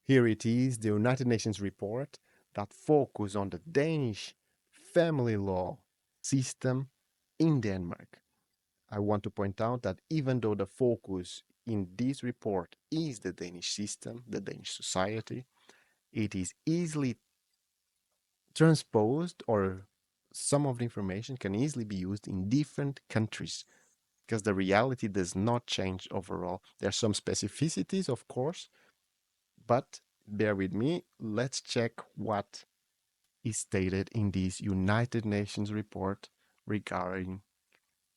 Here it is, the United Nations report that focus on the Danish family law system in Denmark. I want to point out that even though the focus in this report is the Danish system, the Danish society, it is easily transposed, or some of the information can easily be used in different countries because the reality does not change overall. There are some specificities, of course, but bear with me. Let's check what is stated in this United Nations report regarding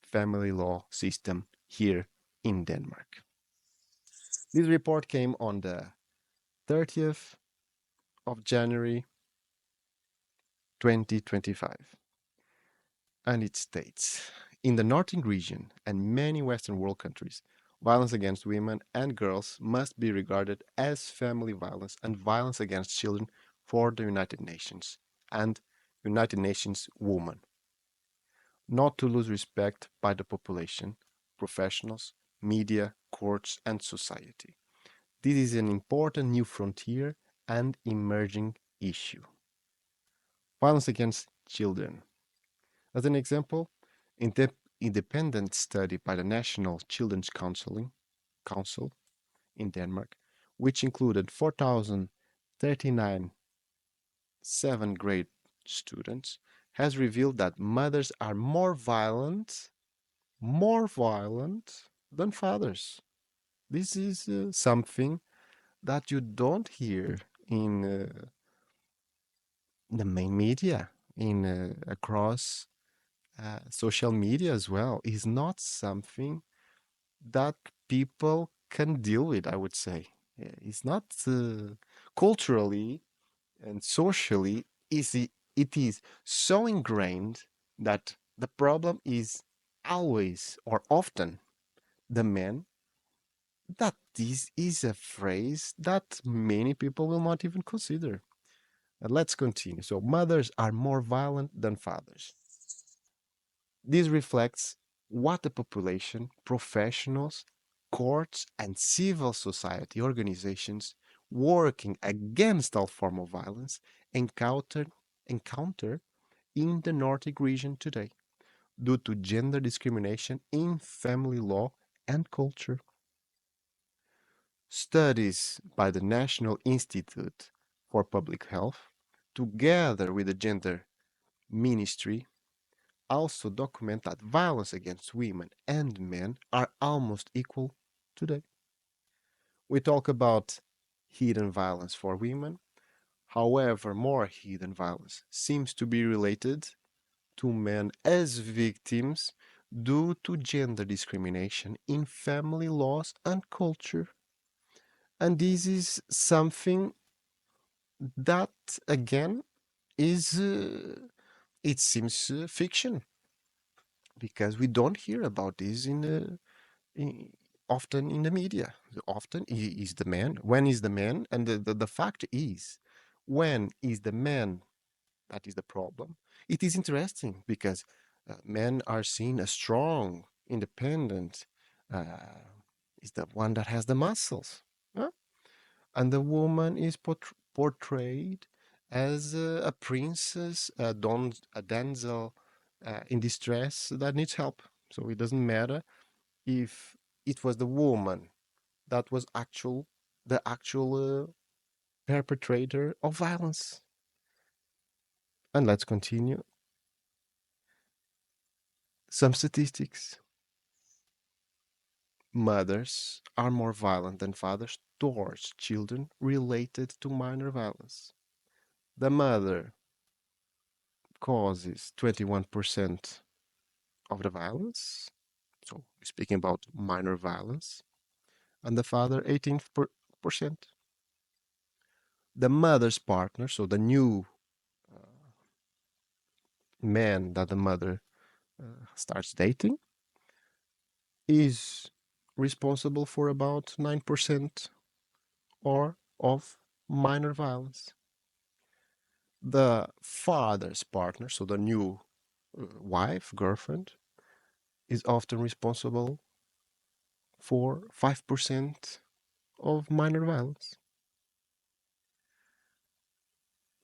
family law system here in Denmark. This report came on the 30th of January 2025, and it states, in the Northern region and many Western world countries, violence against women and girls must be regarded as family violence and violence against children for the United Nations and United Nations Women, not to lose respect by the population, professionals, media, courts, and society. This is an important new frontier and emerging issue. Violence against children. As an example, in the independent study by the National Children's Council in Denmark, which included 4,039 seventh grade students, has revealed that mothers are more violent than fathers. This is something that you don't hear in the main media, in across social media as well. Is not something that people can deal with, I would say. It's not culturally and socially easy. It is so ingrained that the problem is always or often the man, that this is a phrase that many people will not even consider. Let's continue. So, mothers are more violent than fathers. This reflects what the population, professionals, courts, and civil society organizations working against all form of violence encounter in the Nordic region today due to gender discrimination in family law and culture. Studies by the National Institute for Public Health, together with the Gender Ministry, also document that violence against women and men are almost equal today. We talk about hidden violence for women. However, more hidden violence seems to be related to men as victims due to gender discrimination in family laws and culture. And this is something that, again, is, it seems, fiction, because we don't hear about this i- often in the media. Often is the man. When is the man? And the fact is, when is the man that is the problem? It is interesting because men are seen as strong, independent, uh, is the one that has the muscles. Huh? And the woman is portrayed as a princess, a damsel in distress that needs help. So it doesn't matter if it was the woman that was the actual perpetrator of violence. And let's continue. Some statistics. Mothers are more violent than fathers towards children related to minor violence. The mother causes 21% of the violence. So we're speaking about minor violence. And the father, 18%. The mother's partner, so the new uh, man that the mother starts dating, is responsible for about 9% or of minor violence. The father's partner, so the new wife, girlfriend, is often responsible for 5% of minor violence.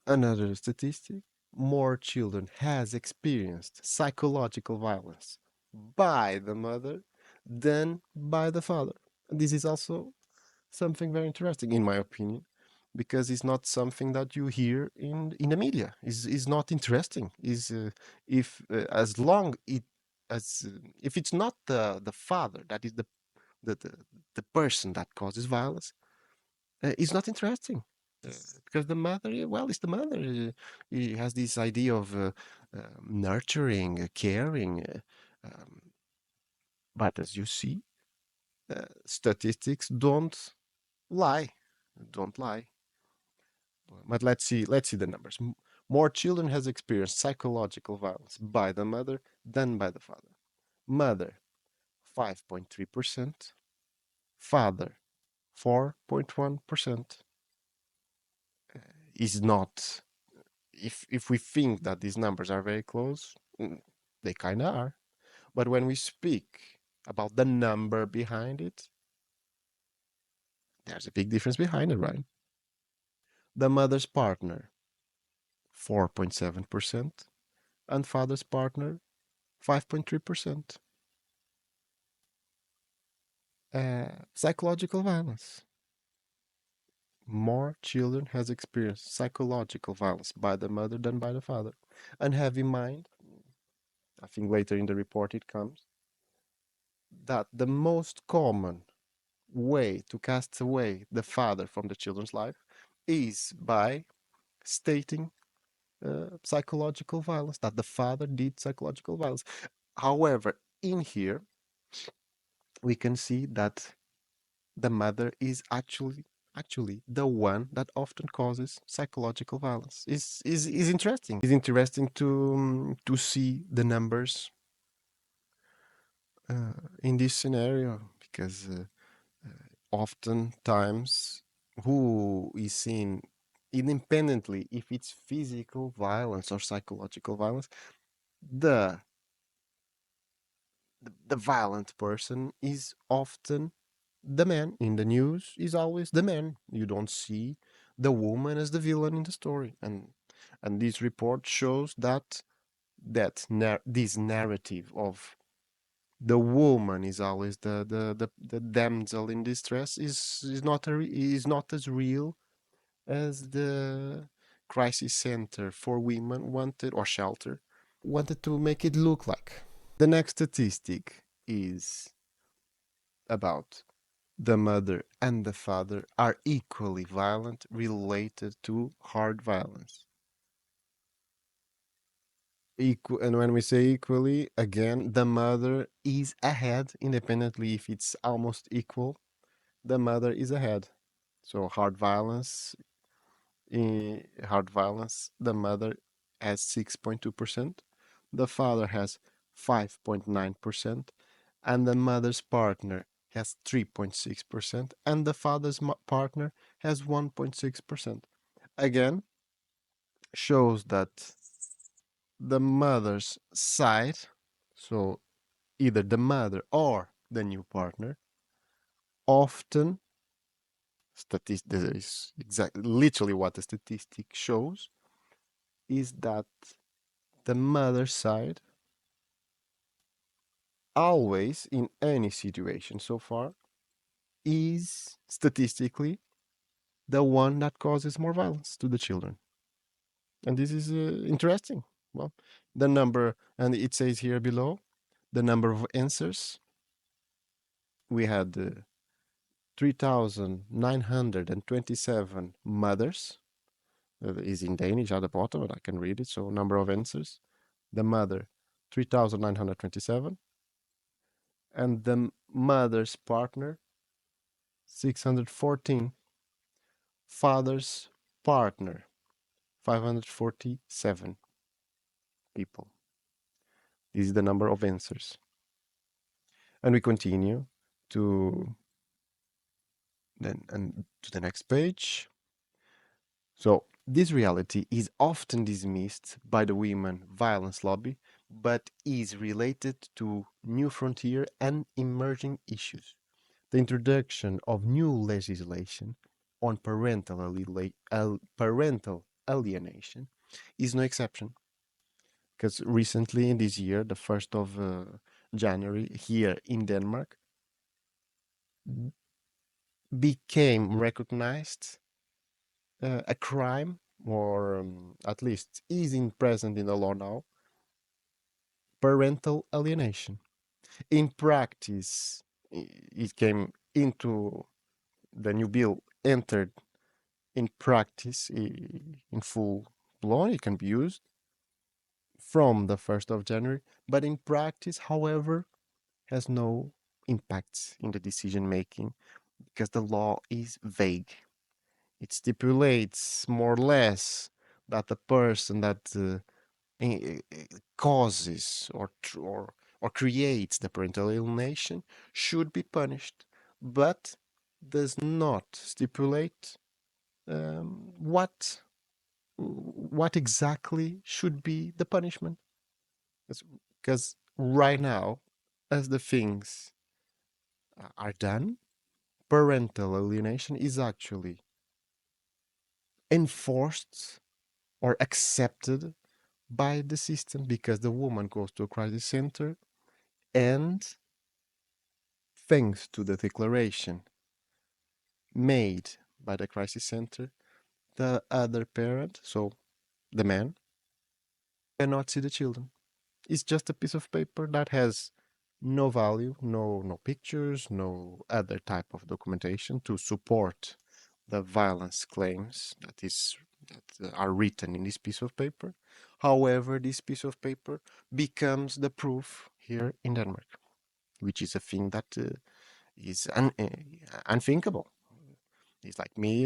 Another statistic, more children has experienced psychological violence by the mother than by the father. This is also something very interesting, in my opinion, because it's not something that you hear in the media. Is not interesting. Is if as long it as if it's not the father that is the the, the person that causes violence, it's not interesting. Because the mother, well, it's the mother. He has this idea of nurturing, caring. But as you see, statistics lie, don't lie. But let's see the numbers. More children has experienced psychological violence by the mother than by the father. Mother, 5.3%. Father, 4.1%. Is not, if we think that these numbers are very close, they kind of are. But when we speak about the number behind it, there's a big difference behind it, right? The mother's partner, 4.7%, and father's partner, 5.3%. Psychological violence. More children has experienced psychological violence by the mother than by the father. And have in mind, I think later in the report it comes, that the most common way to cast away the father from the children's life is by stating psychological violence, that the father did psychological violence. However, in here, we can see that the mother is actually the one that often causes psychological violence. Is interesting. It's interesting to see the numbers in this scenario because oftentimes who is seen independently if it's physical violence or psychological violence, the the violent person is often the man. In the news is always the man. You don't see the woman as the villain in the story. And this report shows that this narrative of the woman is always the damsel in distress is not as real as the crisis center for women wanted, or shelter wanted to make it look like. The next statistic is about the mother and the father are equally violent related to hard violence. And when we say equally, again, the mother is ahead, independently if it's almost equal, the mother is ahead. So hard violence, the mother has 6.2%, the father has 5.9%, and the mother's partner has 3.6%, and the father's partner has 1.6%. Again, shows that the mother's side, so either the mother or the new partner, often, this is exactly literally what the statistic shows, is that the mother side always, in any situation so far, is statistically the one that causes more violence to the children. And this is interesting. Well, the number, and it says here below, the number of answers. We had 3,927 mothers. Is in Danish at the bottom, and I can read it. So, number of answers. The mother, 3,927. And the mother's partner, 614. Father's partner, 547 people. This is the number of answers. And we continue to and to the next page. So this reality is often dismissed by the women violence lobby, but is related to new frontier and emerging issues. The introduction of new legislation on parental alienation is no exception. Because recently in this year, the 1st of January, here in Denmark, became recognized a crime, or at least is in present in the law now, parental alienation. In practice, it came into the new bill, entered in practice in full blown. It can be used from the 1st of January, but in practice, however, has no impacts in the decision making because the law is vague. It stipulates more or less that the person that causes or creates the parental alienation should be punished, but does not stipulate what exactly should be the punishment. Because right now, as the things are done, parental alienation is actually enforced or accepted by the system because the woman goes to a crisis center, and thanks to the declaration made by the crisis center, the other parent, so the man, cannot see the children. It's just a piece of paper that has no value, no pictures, no other type of documentation to support the violence claims that are written in this piece of paper. However, this piece of paper becomes the proof here in Denmark, which is a thing that is unthinkable. It's like me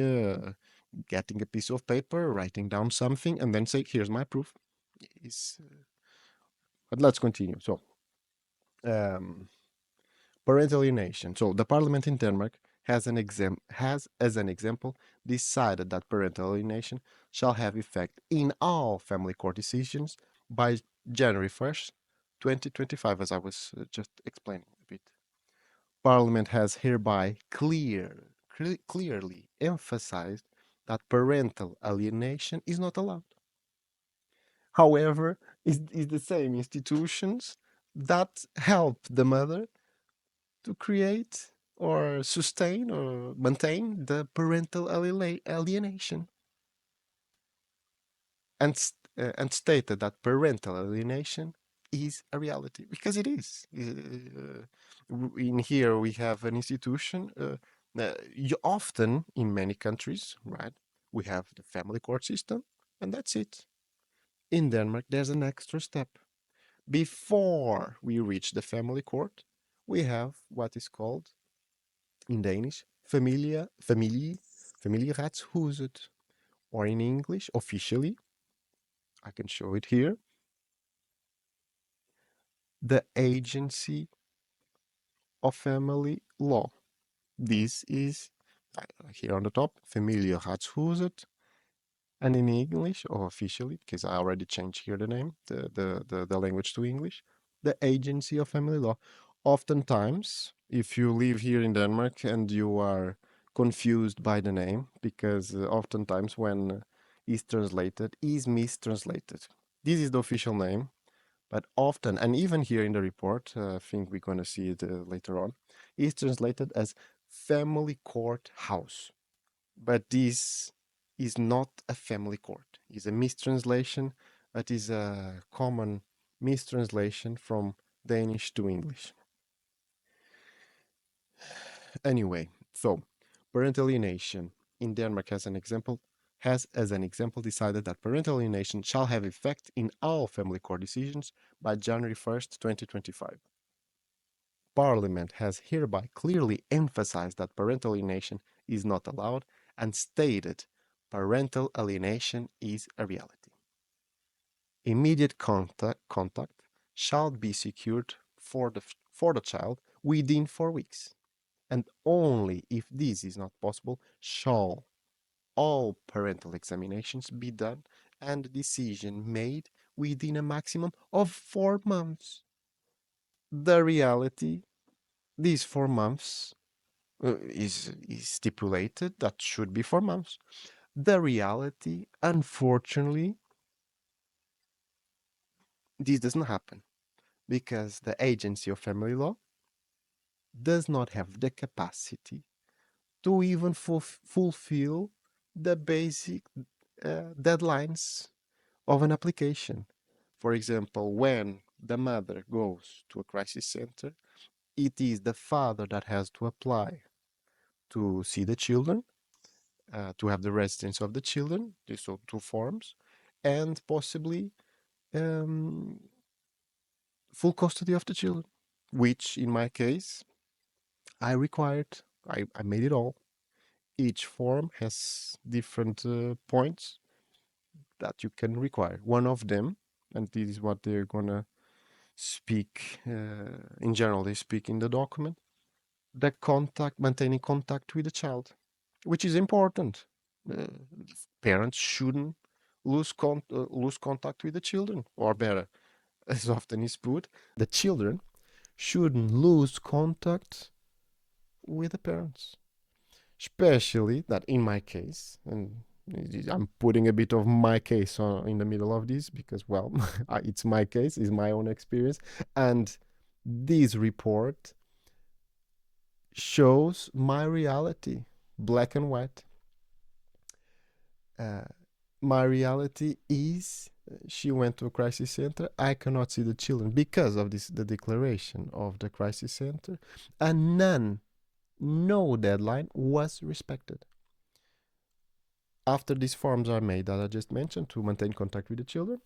getting a piece of paper, writing down something, and then say, "Here's my proof." Is But let's continue. So, um, parental alienation. So, the parliament in Denmark has, as an example, decided that parental alienation shall have effect in all family court decisions by January 1st, 2025, as I was just explaining a bit. Parliament has hereby clearly emphasized that parental alienation is not allowed. However, is the same institutions that help the mother to create or sustain or maintain the parental alienation, and stated that parental alienation is a reality because it is. In here we have an institution. You often in many countries, right? We have the family court system, and that's it. In Denmark, there's an extra step. Before we reach the family court, we have what is called in Danish familieretshuset, or in English, officially, I can show it here, the Agency of Family Law. This is here on the top, familieretshuset, and in English, or officially, because I already changed here the name, the language to English, the Agency of Family Law. Oftentimes, if you live here in Denmark and you are confused by the name, because oftentimes when is translated, is mistranslated. This is the official name, but often, and even here in the report, I think we're going to see it later on, is translated as Family Court House. But this is not a family court. It's a mistranslation. It is a common mistranslation from Danish to English. Anyway, so parental alienation in Denmark has as an example decided that parental alienation shall have effect in all family court decisions by January 1st, 2025. Parliament has hereby clearly emphasized that parental alienation is not allowed and stated parental alienation is a reality. Immediate contact shall be secured for the child within 4 weeks, and only if this is not possible shall all parental examinations be done and the decision made within a maximum of 4 months. The reality, these 4 months is stipulated that should be 4 months. The reality, unfortunately, this doesn't happen because the agency of family law does not have the capacity to even fulfill the basic deadlines of an application. For example, when the mother goes to a crisis center, it is the father that has to apply to see the children, to have the residence of the children, these are two forms, and possibly um, full custody of the children, which in my case, I required. I made it all. Each form has different points that you can require. One of them, and this is what they're gonna speak in general, they speak in the document, the contact, maintaining contact with the child, which is important. Uh, Parents shouldn't lose contact with the children, or better, as often is put, the children shouldn't lose contact with the parents. Especially that in my case, and I'm putting a bit of my case in the middle of this because, well, it's my case, it's my own experience. And this report shows my reality, black and white. Uh, my reality is she went to a crisis center. I cannot see the children because of this, the declaration of the crisis center, and no deadline was respected. After these forms are made that I just mentioned to maintain contact with the children,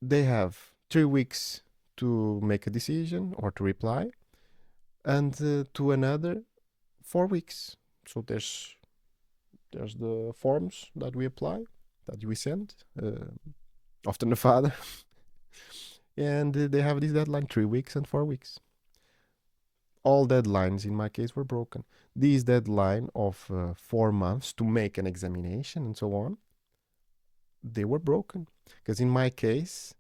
they have 3 weeks to make a decision or to reply, and to another 4 weeks. So there's the forms that we apply, that we send, often the father, and they have this deadline 3 weeks and 4 weeks. All deadlines in my case were broken. This deadline of 4 months to make an examination and so on, they were broken because in my case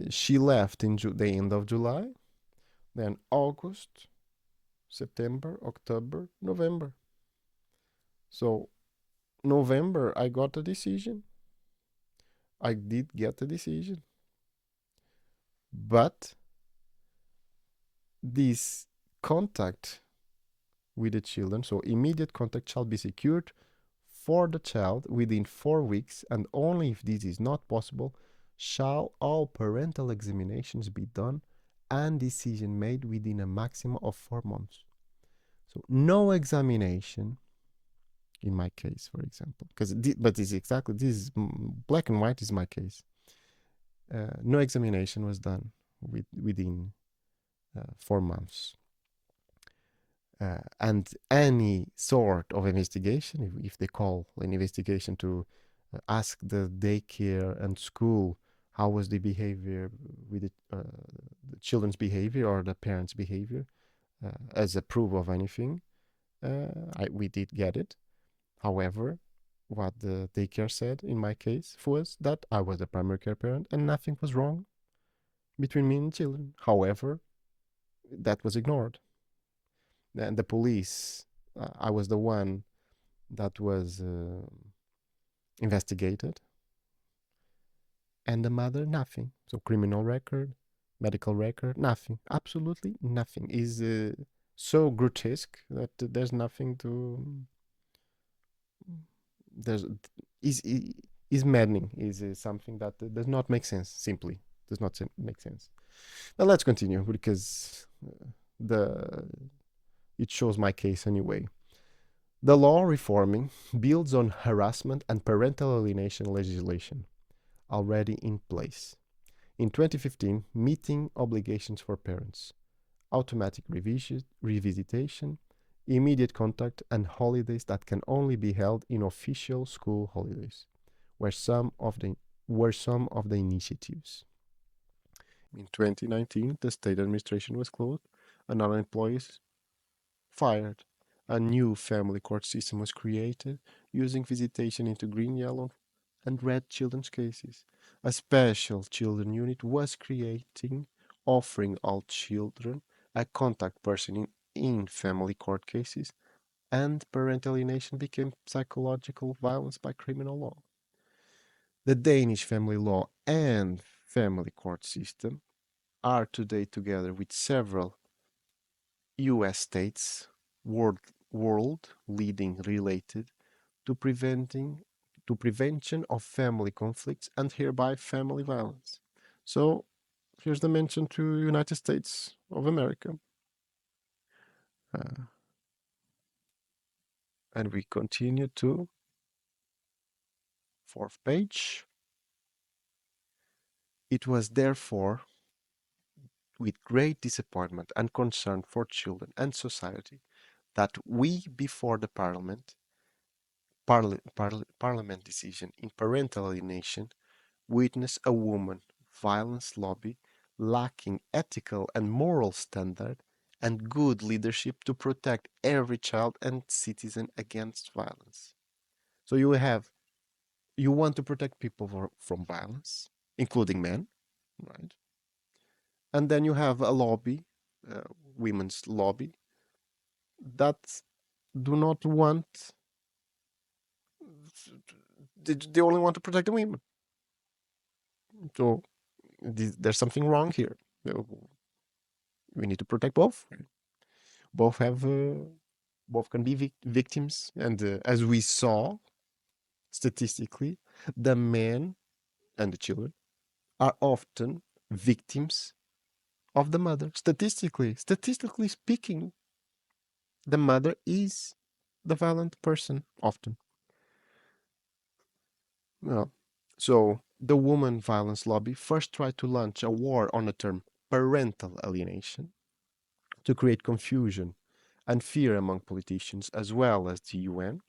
she left in the end of July, then August, September, October, November. So November I got a decision. I did get a decision, but this contact with the children, so immediate contact shall be secured for the child within 4 weeks, and only if this is not possible shall all parental examinations be done and decision made within a maximum of 4 months. So no examination in my case, for example, because but it's exactly this is black and white is my case. No examination was done within 4 months. And any sort of investigation, if they call an investigation to ask the daycare and school how was the behavior with the children's behavior or the parents' behavior as a proof of anything, we did get it. However, what the daycare said in my case was that I was a primary care parent and nothing was wrong between me and children. However, that was ignored. And the police, I was the one that was investigated, and the mother, nothing. So, criminal record, medical record, nothing. Absolutely nothing. Is so grotesque that there's nothing to. There's is maddening. Is something that does not make sense. Simply does not make sense. Now let's continue because the it shows my case anyway. The law reforming builds on harassment and parental alienation legislation already in place. In 2015, meeting obligations for parents, automatic revisitation, immediate contact, and holidays that can only be held in official school holidays were some of the initiatives. In 2019, the state administration was closed and our employees fired. A new family court system was created using visitation into green, yellow, and red children's cases. A special children unit was creating, offering all children a contact person in family court cases and parental alienation became psychological violence by criminal law. The Danish family law and family court system are today, together with several US states, world, world leading related to prevention of family conflicts and hereby family violence. So here's the mention to United States of America. Uh, and we continue to fourth page. It was therefore with great disappointment and concern for children and society that we, before the Parliament decision in parental alienation, witness a woman violence lobby lacking ethical and moral standard and good leadership to protect every child and citizen against violence. So you want to protect people from violence, including men, right? And then you have a lobby, uh, women's lobby, that do not want, they only want to protect the women. So there's something wrong here. We need to protect both. Both have, both can be victims, and as we saw statistically, the men and the children are often victims of the mother. Statistically speaking, the mother is the violent person often. Well, so the woman violence lobby first tried to launch a war on the term parental alienation to create confusion and fear among politicians as well as the UN,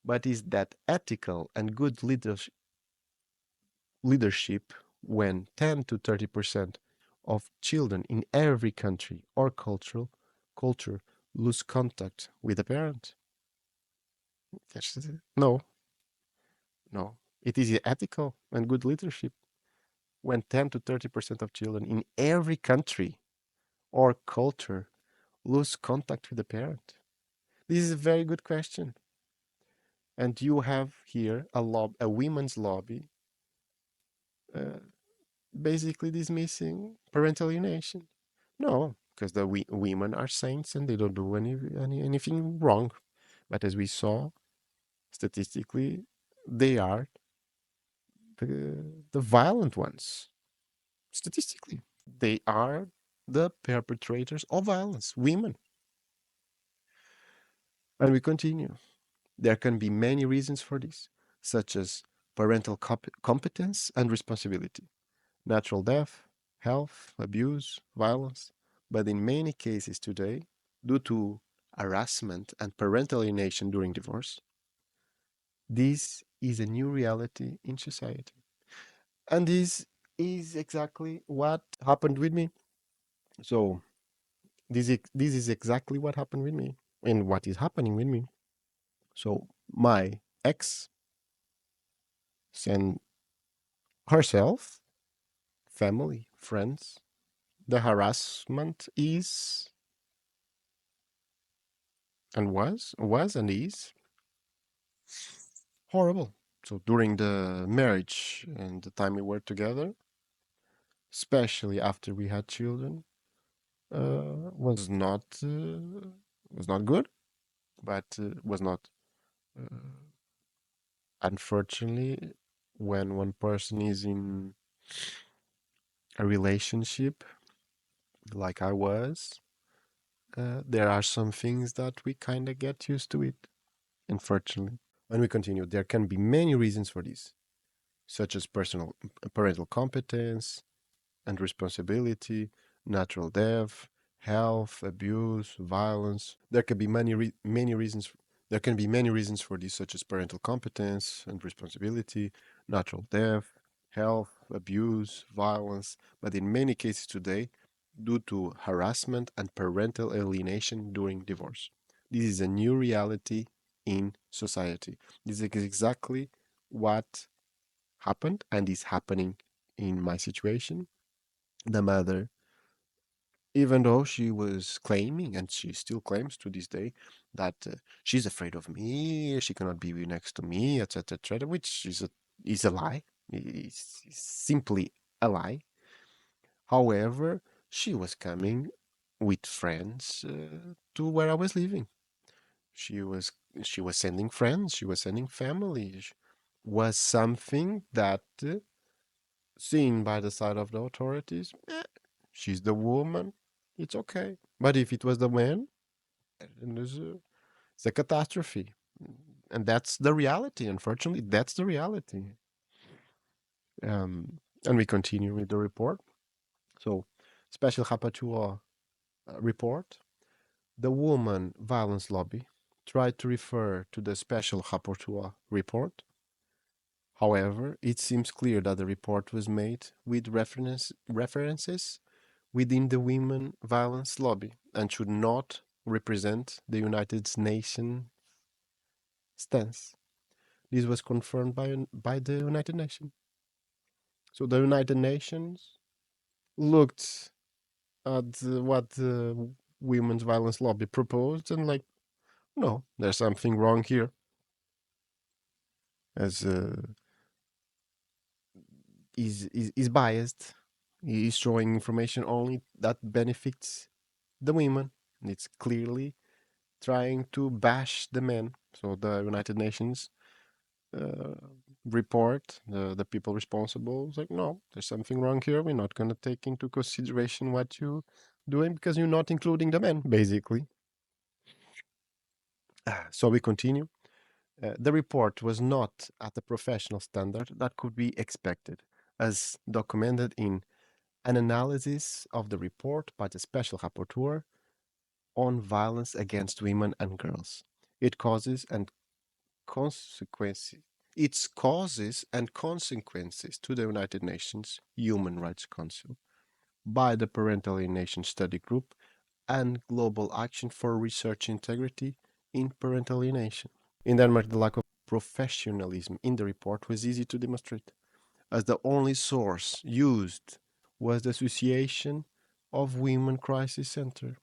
but is that ethical and good leadership when 10 to 30% of children in every country or culture lose contact with a parent? No, no. It is ethical and good leadership when 10 to 30% of children in every country or culture lose contact with the parent. This is a very good question. And you have here a women's lobby, uh, basically dismissing parental alienation. No, because the women are saints and they don't do anything wrong. But as we saw statistically, they are the violent ones. Statistically, they are the perpetrators of violence, women. And we continue. There can be many reasons for this, such as parental competence and responsibility, natural death, health, abuse, violence. But in many cases today, due to harassment and parental alienation during divorce, this is a new reality in society. And this is exactly what happened with me. So, this is exactly what happened with me and what is happening with me. So, my ex sent herself, family, friends. The harassment is and was and is horrible. So during the marriage and the time we were together, especially after we had children, was not good, but was not uh, unfortunately when one person is in a relationship like I was, there are some things that we kind of get used to it, unfortunately. And we continue. There can be many reasons for this, such as personal parental competence and responsibility, natural death, health, abuse, violence. There can be many reasons. There can be many reasons for this, such as parental competence and responsibility, natural death, health, abuse, violence. But in many cases today, due to harassment and parental alienation during divorce. This is a new reality in society. This is exactly what happened and is happening in my situation. The mother even though she was claiming, and she still claims to this day, that she's afraid of me, she cannot be next to me, etc., etc., which is a lie. It's simply a lie. However, she was coming with friends to where I was living. She was she was sending friends, she was sending family. Was something that seen by the side of the authorities. She's the woman, it's okay. But if it was the man, then it's a catastrophe. And that's the reality. Unfortunately, that's the reality. And we continue with the report. So, Special Rapporteur report. The Woman Violence Lobby tried to refer to the Special Rapporteur report. However, it seems clear that the report was made with references within the women violence lobby and should not represent the United Nations stance. This was confirmed by the United Nations. So the United Nations looked at what the women's violence lobby proposed and like, no, there's something wrong here. As is biased. He is showing information only that benefits the women. It's clearly trying to bash the men. So the United Nations uh, report, the people responsible, is like, no, there's something wrong here. We're not going to take into consideration what you're doing because you're not including the men, basically. So we continue. The report was not at the professional standard that could be expected, as documented in an analysis of the report by the Special Rapporteur on violence against women and girls. It causes and consequences. Its causes and consequences to the United Nations Human Rights Council by the Parental Alienation Study Group and Global Action for Research Integrity in Parental Alienation. In Denmark, the lack of professionalism in the report was easy to demonstrate, as the only source used was the Association of Women Crisis Center.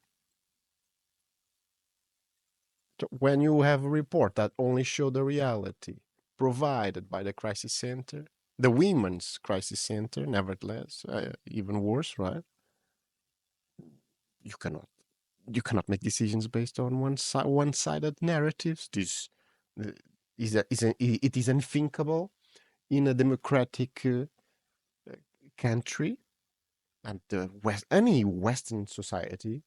So when you have a report that only show the reality provided by the crisis center, the women's crisis center, nevertheless, even worse, right? You cannot you cannot make decisions based on one-sided narratives. This uh, it is unthinkable in a democratic country and any Western society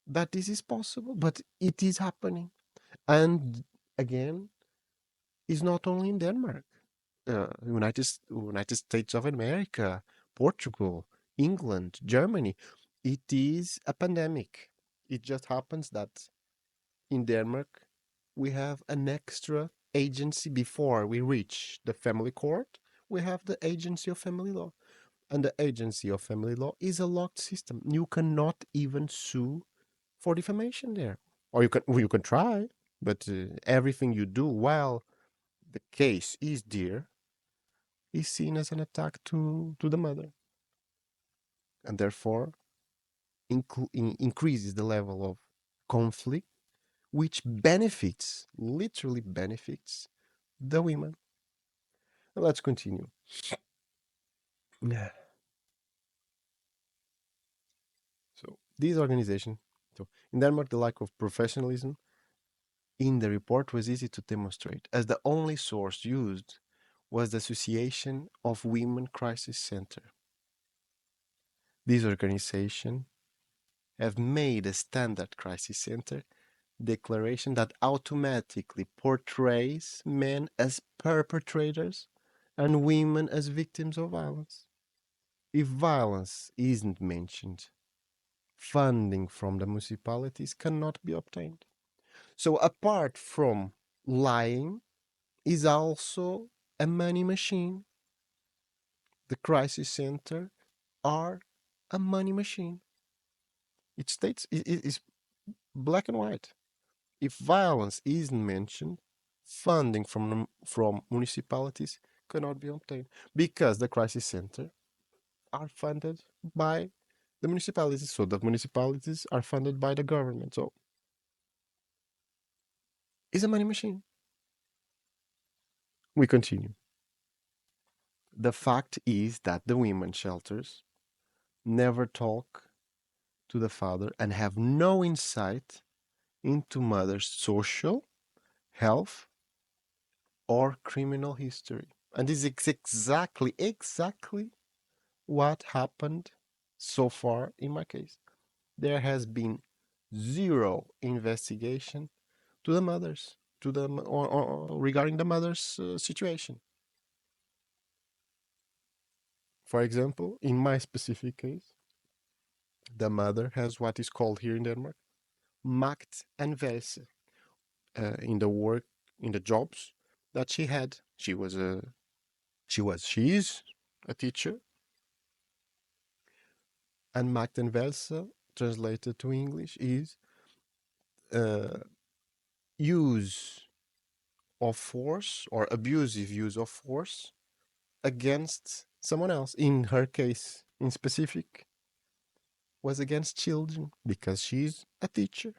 that this is possible, but it is happening. And again, it's not only in Denmark, United States of America, Portugal, England, Germany. It is a pandemic. It just happens that in Denmark we have an extra agency before we reach the family court. We have the agency of family law. And the agency of family law is a locked system. You cannot even sue for defamation there. Or you can try, but everything you do while the case is there is seen as an attack to the mother, and therefore increases the level of conflict, which benefits, literally benefits, the women. Let's continue. Yeah. So this organization, so in Denmark, the lack of professionalism in the report was easy to demonstrate, as the only source used was the Association of Women Crisis Center. This organization have made a standard crisis center declaration that automatically portrays men as perpetrators and women as victims of violence. If violence isn't mentioned, funding from the municipalities cannot be obtained. So, apart from lying, is also a money machine. The crisis center are a money machine. It states it is black and white. If violence isn't mentioned, funding from municipalities cannot be obtained because the crisis center are funded by the municipalities. So the municipalities are funded by the government. So it's a money machine. We continue. The fact is that the women shelters never talk to the father and have no insight into mother's social, health, or criminal history. And this is exactly what happened so far in my case. There has been zero investigation to the mothers, to the or regarding the mother's situation. For example, in my specific case, the mother has what is called here in Denmark magt and verse in the work in the jobs that she had. She is a teacher, and magt and verse translated to English is uh, use of force or abusive use of force against someone else. In her case, in specific, was against children because she's a teacher.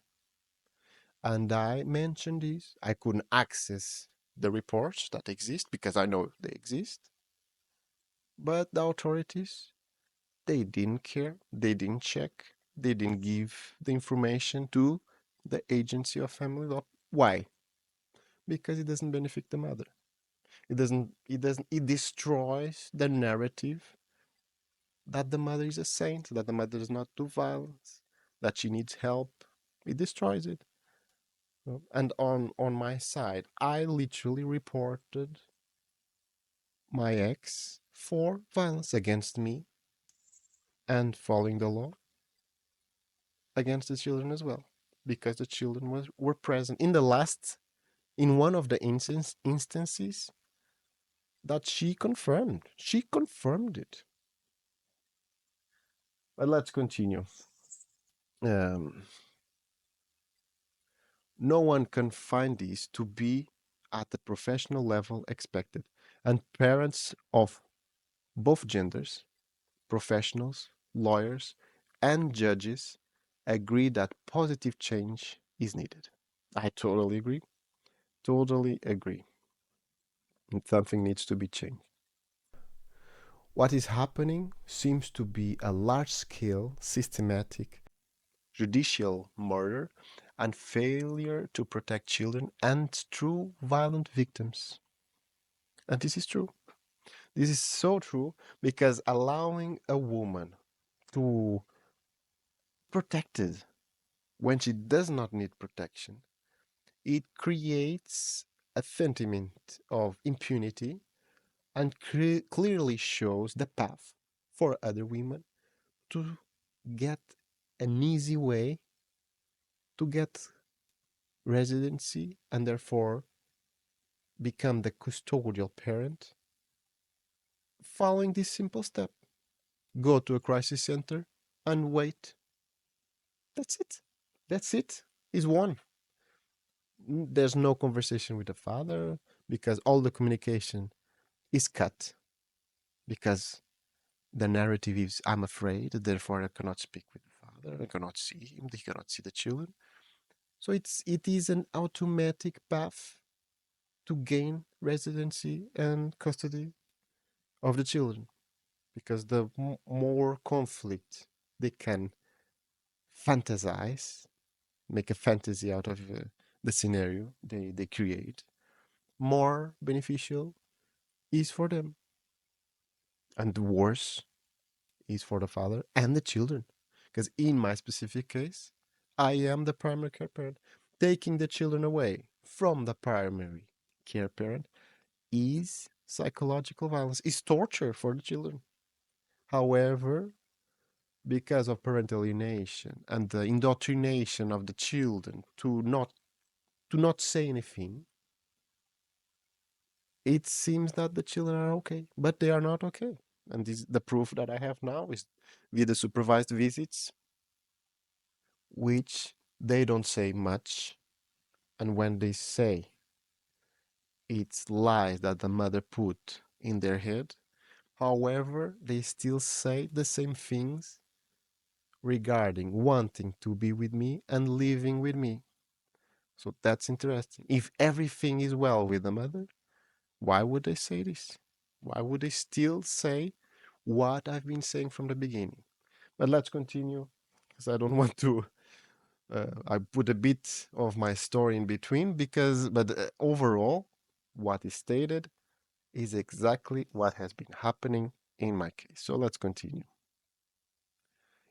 And I mentioned this. I couldn't access the reports that exist because I know they exist. But the authorities, they didn't care. They didn't check. They didn't give the information to the agency of family law. Why? Because it doesn't benefit the mother. It destroys the narrative that the mother is a saint, that the mother does not do violence, that she needs help. It destroys it. And on my side, I literally reported my ex for violence against me and following the law against the children as well, because the children were present in one of the instances that she confirmed. She confirmed it. But let's continue. Um, no one can find this to be at the professional level expected. And parents of both genders, professionals, lawyers, and judges agree that positive change is needed. I totally agree. Totally agree. And something needs to be changed. What is happening seems to be a large scale, systematic judicial murder and failure to protect children and true violent victims. And this is true. This is so true because allowing a woman to protected when she does not need protection, it creates a sentiment of impunity and clearly shows the path for other women to get an easy way to get residency and therefore become the custodial parent following this simple step. Go to a crisis center and wait. That's it. That's it. Is one. There's no conversation with the father because all the communication is cut because the narrative is I'm afraid, therefore I cannot speak with the father, I cannot see him, he cannot see the children. So it is an automatic path to gain residency and custody of the children because the more conflict they can fantasize, make a fantasy out of the scenario they create, more beneficial is for them. And worse is for the father and the children. Because in my specific case, I am the primary care parent. Taking the children away from the primary care parent is psychological violence, is torture for the children. However, because of parental alienation and the indoctrination of the children to not say anything, it seems that the children are okay, but they are not okay. And this, the proof that I have now is via the supervised visits, which they don't say much. And when they say it's lies that the mother put in their head, however, they still say the same things regarding wanting to be with me and living with me. So that's interesting. If everything is well with the mother, why would they say this? Why would they still say what I've been saying from the beginning? But let's continue because I don't want to. I put a bit of my story in between because, but overall, what is stated is exactly what has been happening in my case. So let's continue.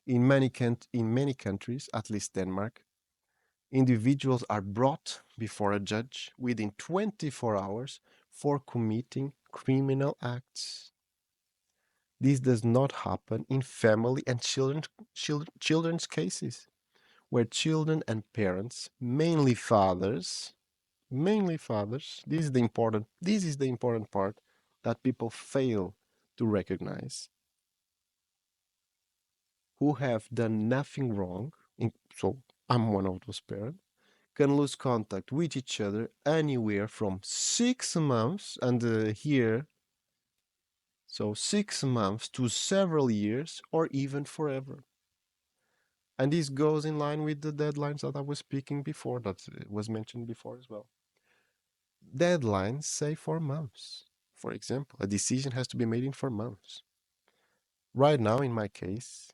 In many countries, at least Denmark, individuals are brought before a judge within 24 hours for committing criminal acts. This does not happen in family and children's cases, where children and parents, mainly fathers, this is the important part that people fail to recognize, who have done nothing wrong. So I'm one of those parents can lose contact with each other anywhere from 6 months and here, so 6 months to several years or even forever. And this goes in line with the deadlines that I was speaking before, that was mentioned before as well. Deadlines say 4 months. For example, a decision has to be made in 4 months. Right now, in my case,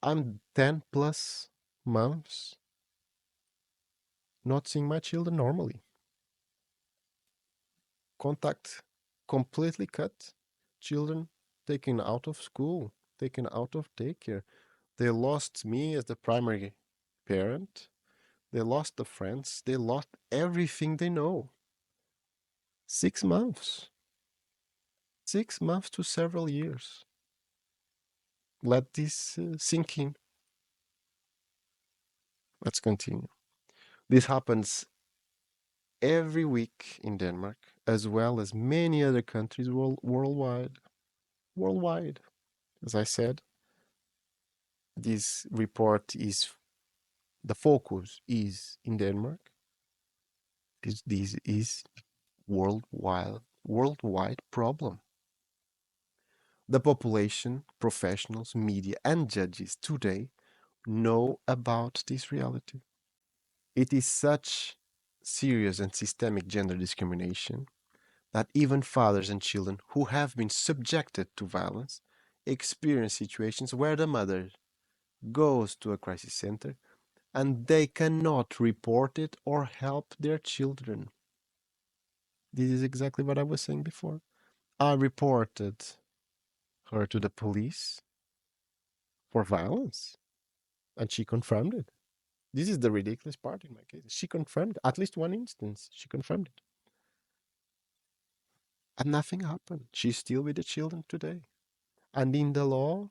I'm 10 plus months not seeing my children normally. Contact completely cut. Children taken out of school, taken out of daycare. They lost me as the primary parent. They lost the friends. They lost everything they know. 6 months. 6 months to several years. Let this sink in. Let's continue. This happens every week in Denmark, as well as many other countries worldwide. Worldwide. As I said, this report is the focus is in Denmark. This is worldwide problem. The population, professionals, media, and judges today know about this reality. It is such serious and systemic gender discrimination that even fathers and children who have been subjected to violence experience situations where the mother goes to a crisis center and they cannot report it or help their children. This is exactly what I was saying before. I reported her to the police for violence and she confirmed it. This is the ridiculous part in my case. She confirmed at least one instance. She confirmed it. And nothing happened. She's still with the children today. And in the law,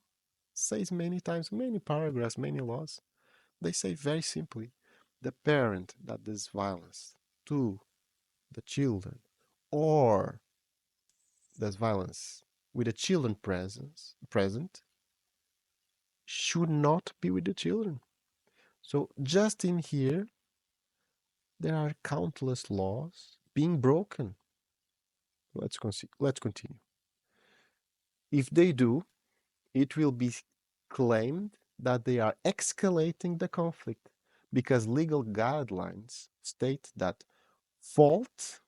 says many times, many paragraphs, many laws, they say very simply the parent that does violence to the children or does violence with the children present should not be with the children. So just in here, there are countless laws being broken. Let's continue. If they do, it will be claimed that they are escalating the conflict because legal guidelines state that fault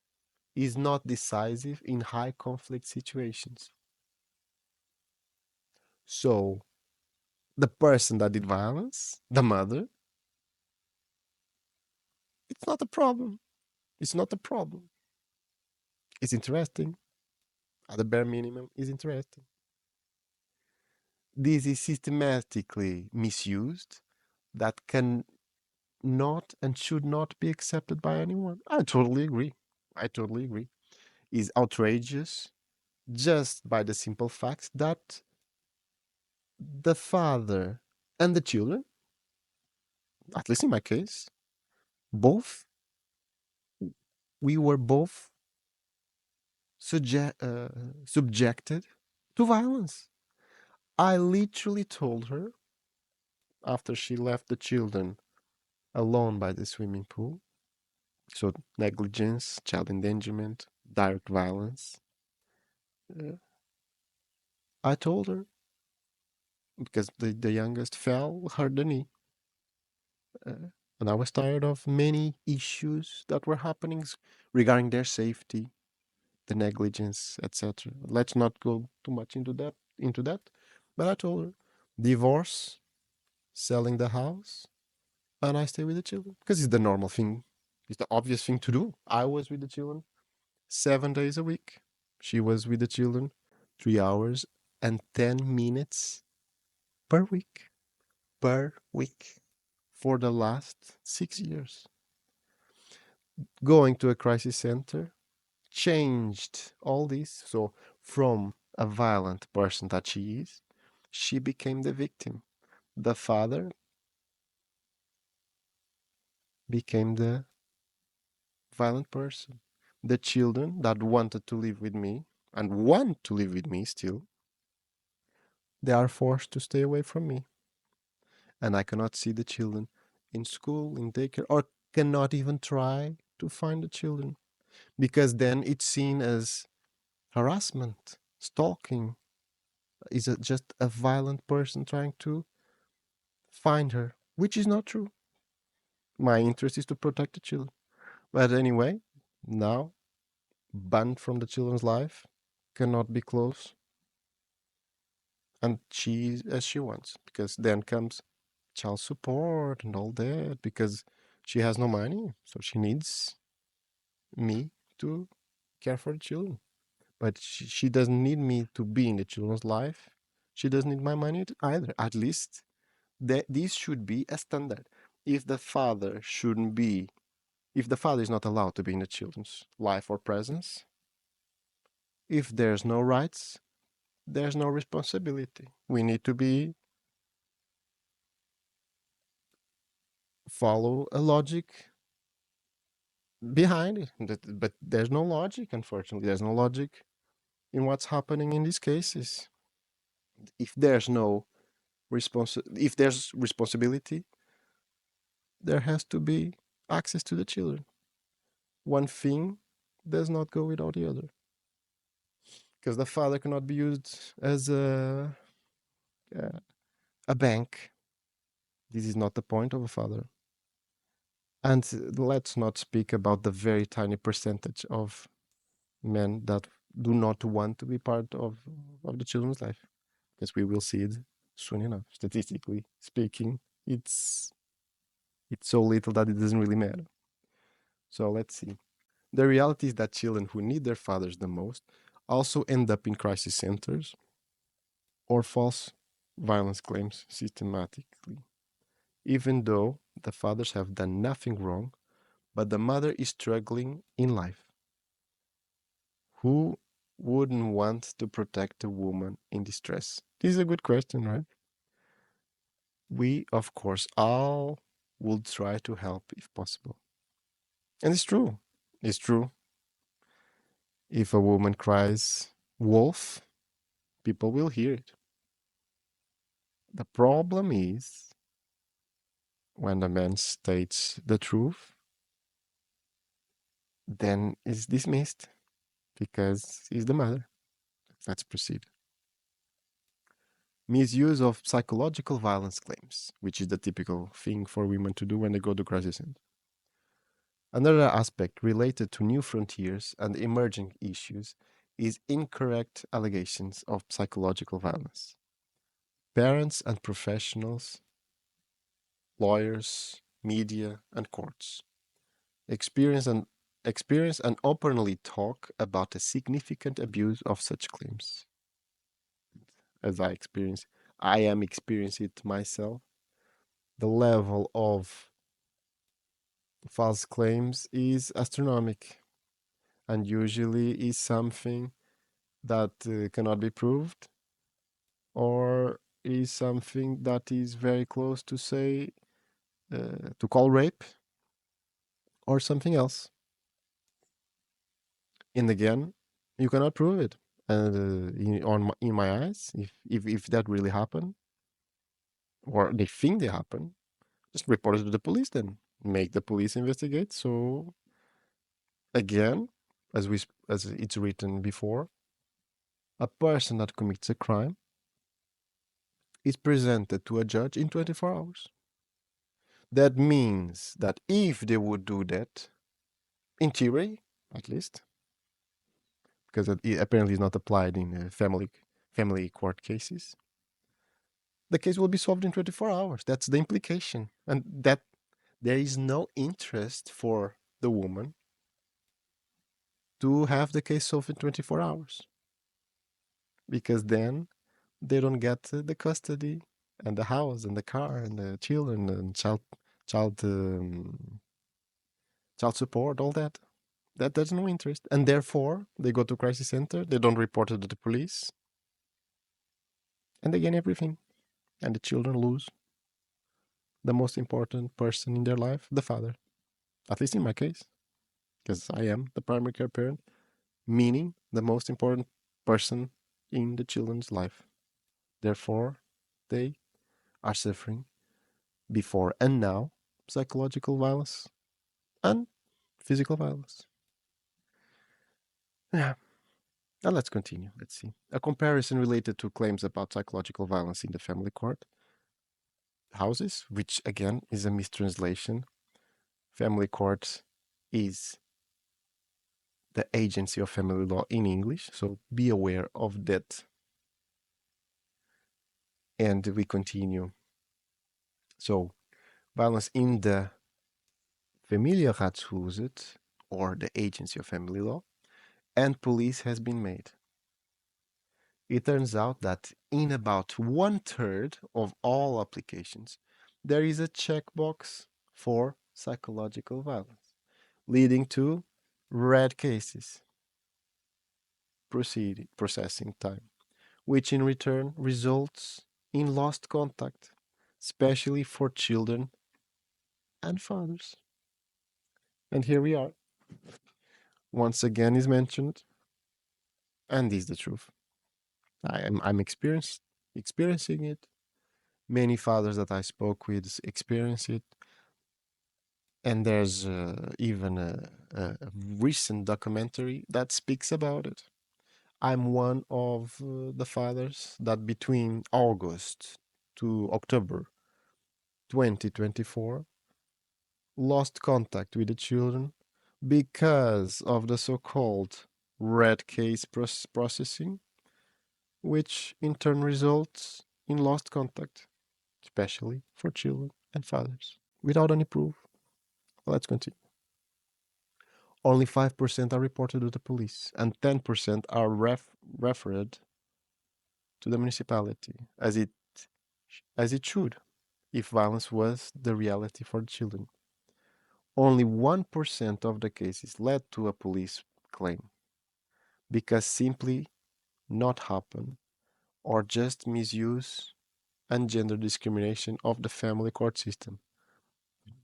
is not decisive in high conflict situations. So the person that did violence, the mother, it's not a problem. It's not a problem. It's interesting. At the bare minimum, is interesting. This is systematically misused that can not and should not be accepted by anyone. I totally agree. I totally agree. Is outrageous just by the simple fact that the father and the children, at least in my case, both we were both subjected to violence. I literally told her after she left the children alone by the swimming pool. So negligence, child endangerment, direct violence. Uh, I told her because the youngest fell, hurt the knee. And I was tired of many issues that were happening regarding their safety, the negligence, etc. Let's not go too much into that. But I told her, divorce, selling the house, and I stay with the children because it's the normal thing. It's the obvious thing to do. I was with the children 7 days a week. She was with the children 3 hours and 10 minutes per week. Per week for the last 6 years. Going to a crisis center changed all this. So, from a violent person that she is, she became the victim. The father became the violent person. The children that wanted to live with me and want to live with me still, they are forced to stay away from me. And I cannot see the children in school, in daycare, or cannot even try to find the children because then it's seen as harassment, stalking. Is it just a violent person trying to find her, which is not true. My interest is to protect the children. But anyway, now banned from the children's life, cannot be close, and she as she wants because then comes child support and all that because she has no money, so she needs me to care for the children. But she doesn't need me to be in the children's life. She doesn't need my money either. At least that this should be a standard. If the father shouldn't be, if the father is not allowed to be in the children's life or presence, if there's no rights, there's no responsibility. We need to be follow a logic behind it. But there's no logic, unfortunately. There's no logic in what's happening in these cases. If there's no if there's responsibility, there has to be access to the children. One thing does not go without the other because the father cannot be used as uh, a bank. This is not the point of a father. And let's not speak about the very tiny percentage of men that do not want to be part of the children's life, because we will see it soon enough. Statistically speaking, it's so little that it doesn't really matter. So let's see. The reality is that children who need their fathers the most also end up in crisis centers or false violence claims systematically, even though the fathers have done nothing wrong, but the mother is struggling in life. Who wouldn't want to protect a woman in distress? This is a good question, right? We, of course, all would try to help if possible. And it's true. It's true. If a woman cries wolf, people will hear it. The problem is when the man states the truth, then is dismissed because he's the mother. Let's proceed. Misuse of psychological violence claims, which is the typical thing for women to do when they go to crisis center. Another aspect related to new frontiers and emerging issues is incorrect allegations of psychological violence. Parents and professionals, lawyers, media, and courts experience and openly talk about a significant abuse of such claims. As I am experiencing it myself. The level of false claims is astronomical and usually is something that cannot be proved or is something that is very close to say to call rape or something else. And again, you cannot prove it. And in my eyes, if that really happened or they think they happen, just report it to the police. Then make the police investigate. So again, as it's written before, a person that commits a crime is presented to a judge in 24 hours. That means that if they would do that, in theory, at least, because it apparently is not applied in family court cases, the case will be solved in 24 hours. That's the implication, and that there is no interest for the woman to have the case solved in 24 hours because then they don't get the custody and the house and the car and the children and child child support, all that. That there's no interest, and therefore they go to crisis center. They don't report it to the police, and they gain everything, and the children lose the most important person in their life, the father. At least in my case, because I am the primary care parent, meaning the most important person in the children's life. Therefore, they are suffering before and now psychological violence and physical violence. Yeah. Now let's continue. Let's see. A comparison related to claims about psychological violence in the family court houses, which again is a mistranslation. Family court is the agency of family law in English, so be aware of that. And we continue. So, violence in the Familienratshuset, or the agency of family law, and police has been made. It turns out that in about 1/3 of all applications, there is a checkbox for psychological violence, leading to red cases processing time, which in return results in lost contact, especially for children and fathers. And here we are. Once again is mentioned, and is the truth. I'm experiencing it. Many fathers that I spoke with experience it, and there's even a recent documentary that speaks about it. I'm one of the fathers that between August to October 2024 lost contact with the children because of the so-called red case processing, which in turn results in lost contact, especially for children and fathers, without any proof. Let's continue. Only 5% are reported to the police, and 10% are referred to the municipality, as it should, if violence was the reality for the children. Only 1% of the cases led to a police claim because simply not happen or just misuse and gender discrimination of the family court system.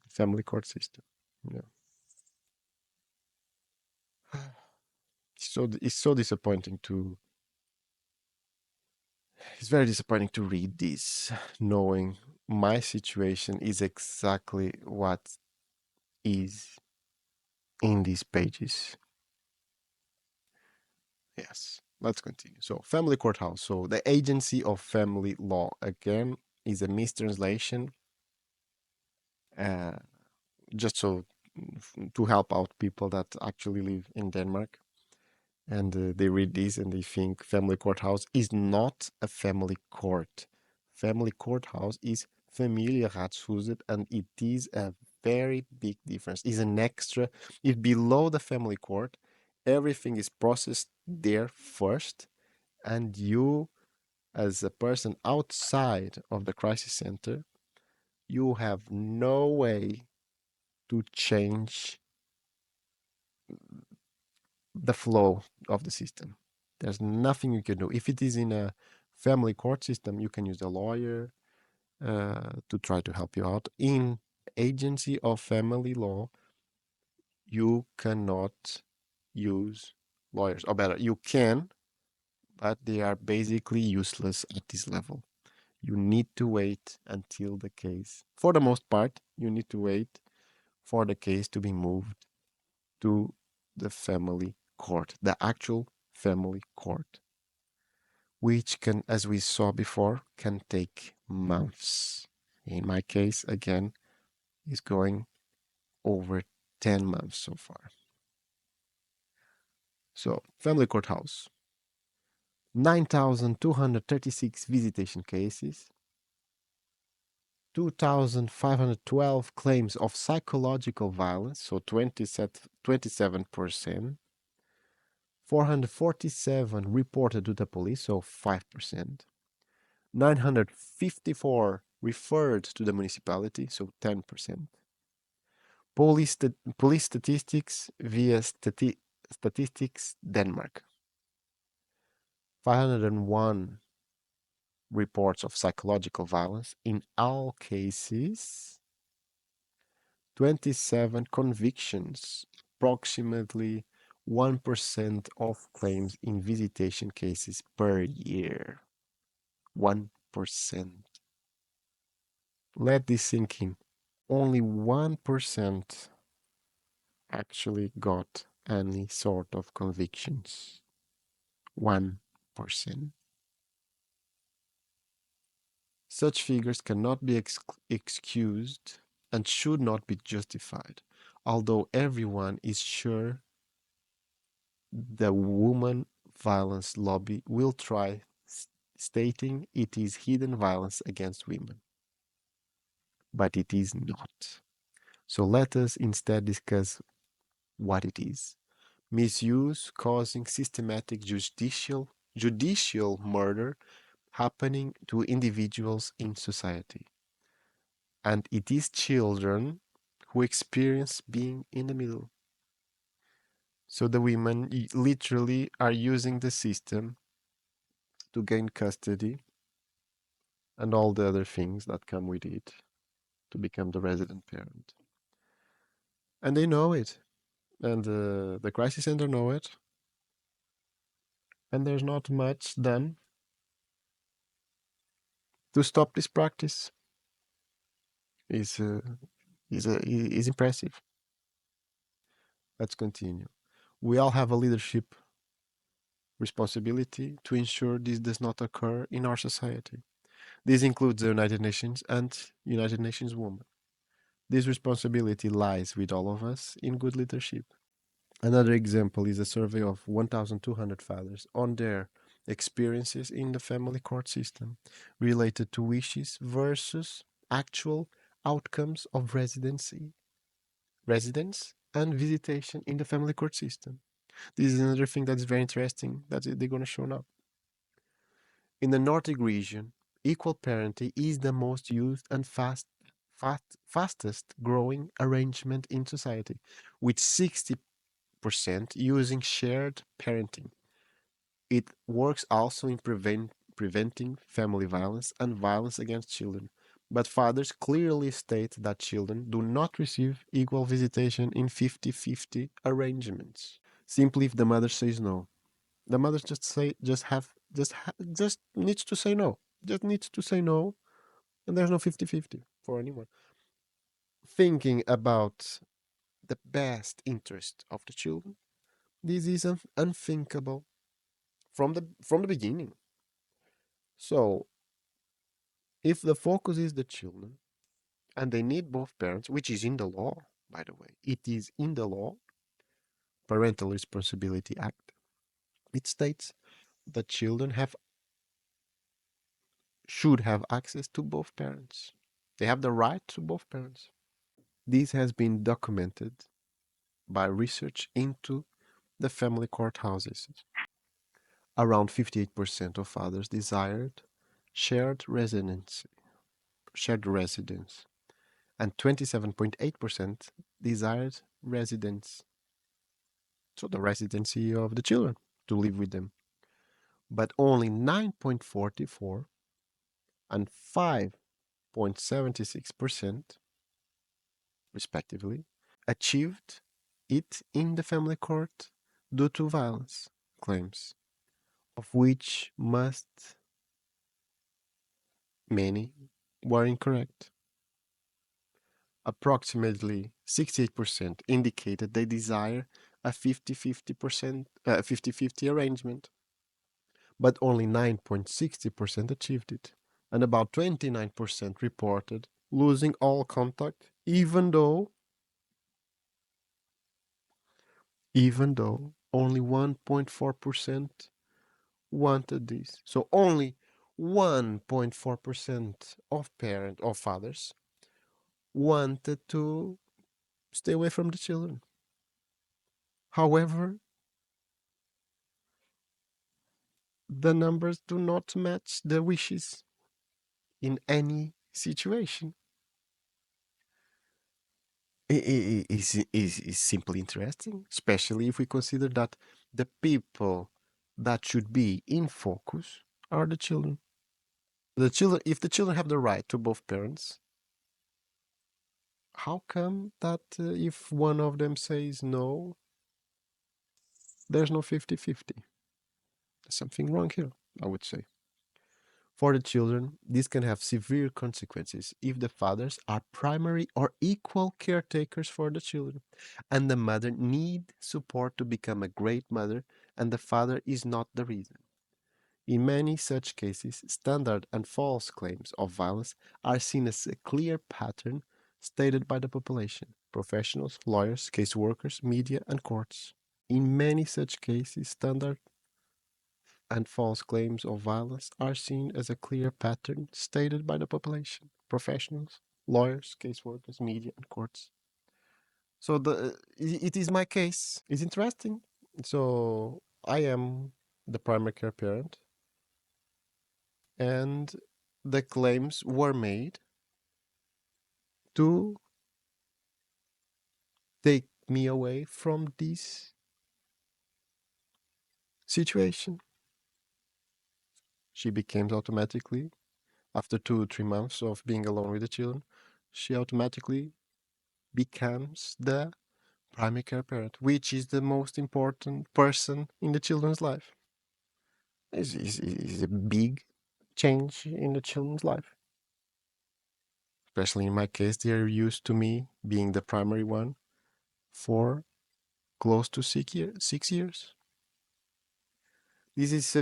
Family court system. Yeah. It's so disappointing to it's very disappointing to read this, knowing my situation is exactly what is in these pages. Yes, let's continue. So, family courthouse. So, the agency of family law again is a mistranslation, uh, just so to help out people that actually live in Denmark and they read this and they think family courthouse is not a family court. Family courthouse is Familienratshuset, and it is a very big difference. It's an extra. If below the family court, everything is processed there first, and you, as a person outside of the crisis center, you have no way to change the flow of the system. There's nothing you can do. If it is in a family court system, you can use a lawyer to try to help you out. In agency of family law, you cannot use lawyers, or better, you can, but they are basically useless at this level. You need to wait until the case, for the most part, you need to wait for the case to be moved to the family court, the actual family court. which can, as we saw before, can take months. In my case, again, is going over 10 months so far. So, family courthouse, 9,236 visitation cases, 2,512 claims of psychological violence, so 27%, 447 reported to the police, so 5%, 954 referred to the municipality, so 10%. Police statistics via statistics Denmark. 501 reports of psychological violence in all cases. 27 convictions, approximately 1% of claims in visitation cases per year. 1%. Let this sink in. Only 1% actually got any sort of convictions. 1%. Such figures cannot be excused and should not be justified, although everyone is sure the woman violence lobby will try, stating it is hidden violence against women. But it is not. So let us instead discuss what it is. Misuse causing systematic judicial murder happening to individuals in society. And it is children who experience being in the middle. So the women literally are using the system to gain custody and all the other things that come with it to become the resident parent. And they know it. And the crisis center know it. And there's not much done to stop this practice. Is is impressive. Let's continue. We all have a leadership responsibility to ensure this does not occur in our society. This includes the United Nations and United Nations Women. This responsibility lies with all of us in good leadership. Another example is a survey of 1,200 fathers on their experiences in the family court system related to wishes versus actual outcomes of residence and visitation in the family court system. This is another thing that's very interesting that they're going to show now. In the Nordic region, equal parenting is the most used and fastest growing arrangement in society, with 60% using shared parenting. It works also in preventing family violence and violence against children. But fathers clearly state that children do not receive equal visitation in 50-50 arrangements. Simply if the mother says no. The mother just needs to say no. Just needs to say no, and there's no 50-50 for anyone. Thinking about the best interest of the children, this is unthinkable from the beginning. So, if the focus is the children and they need both parents, which is in the law, by the way, it is in the law, Parental Responsibility Act. It states that children should have access to both parents. They have the right to both parents. This has been documented by research into the family courthouses. Around 58% of fathers desired shared residence, shared residence, and 27.8% desired residence, so the residency of the children to live with them. But only 9.44 and 5.76%, respectively, achieved it in the family court due to violence claims, of which many were incorrect. Approximately 68% indicated they desire a 50-50 arrangement, but only 9.60% achieved it, and about 29% reported losing all contact, even though only 1.4% wanted this. So only 1.4% of parents or fathers wanted to stay away from the children. However, the numbers do not match the wishes in any situation. Is simply interesting, especially if we consider that the people that should be in focus are the children. If the children have the right to both parents, how come that if one of them says no, there's no 50-50? There's something wrong here, I would say. For the children, this can have severe consequences if the fathers are primary or equal caretakers for the children, and the mother need support to become a great mother, and the father is not the reason. In many such cases, standard and false claims of violence are seen as a clear pattern stated by the population, professionals, lawyers, caseworkers, media, and courts. In many such cases, standard and false claims of violence are seen as a clear pattern stated by the population, professionals, lawyers, caseworkers, media, and courts. So it is my case. It's interesting. So I am the primary care parent, and the claims were made to take me away from this situation. She became automatically, after 2 or 3 months of being alone with the children, she automatically becomes the primary care parent, which is the most important person in the children's life. Is a big change in the children's life. Especially in my case, they are used to me being the primary one for close to 6 years. This is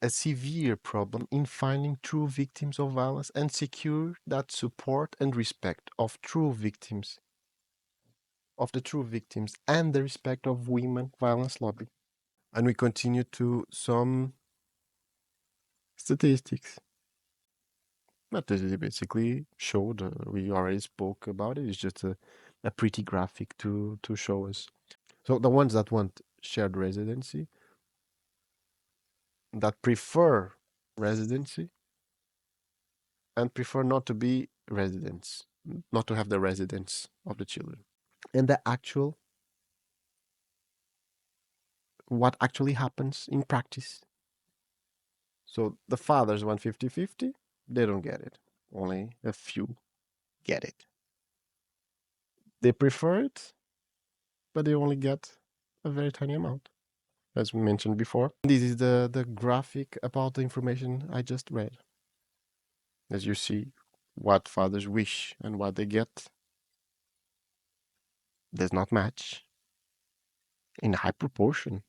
a severe problem in finding true victims of violence and secure that support and respect of the true victims and the respect of women violence lobby. And we continue to some statistics. But this is basically showed. We already spoke about it. It's just a pretty graphic to show us. So the ones that want shared residency, that prefer residency, and prefer not to be residents, not to have the residence of the children, and the actual what actually happens in practice. So the fathers want 50-50, they don't get it. Only a few get it. They prefer it, but they only get a very tiny amount, as we mentioned before. This is the graphic about the information I just read. As you see, what fathers wish and what they get does not match in high proportion.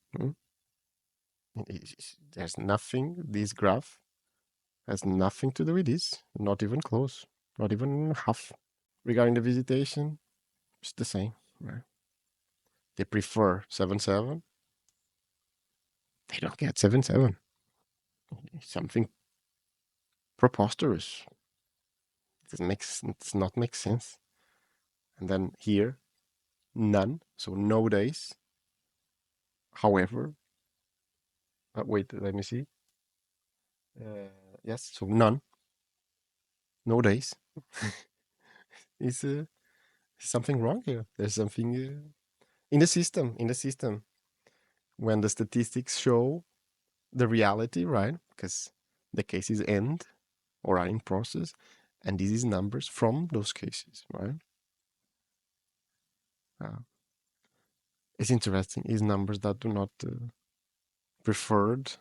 There's nothing, this graph has nothing to do with this, not even close, not even half. Regarding the visitation, it's the same. Right? They prefer 7-7, they don't get 7-7. Something preposterous. It's not make sense. And then here, none, so no days. However, wait, let me see. Yes, so none, no days. Is something wrong here? There's something in the system. In the system, when the statistics show the reality, right? Because the cases end or are in process, and this is numbers from those cases, right? Uh, it's interesting. Is numbers that do not preferred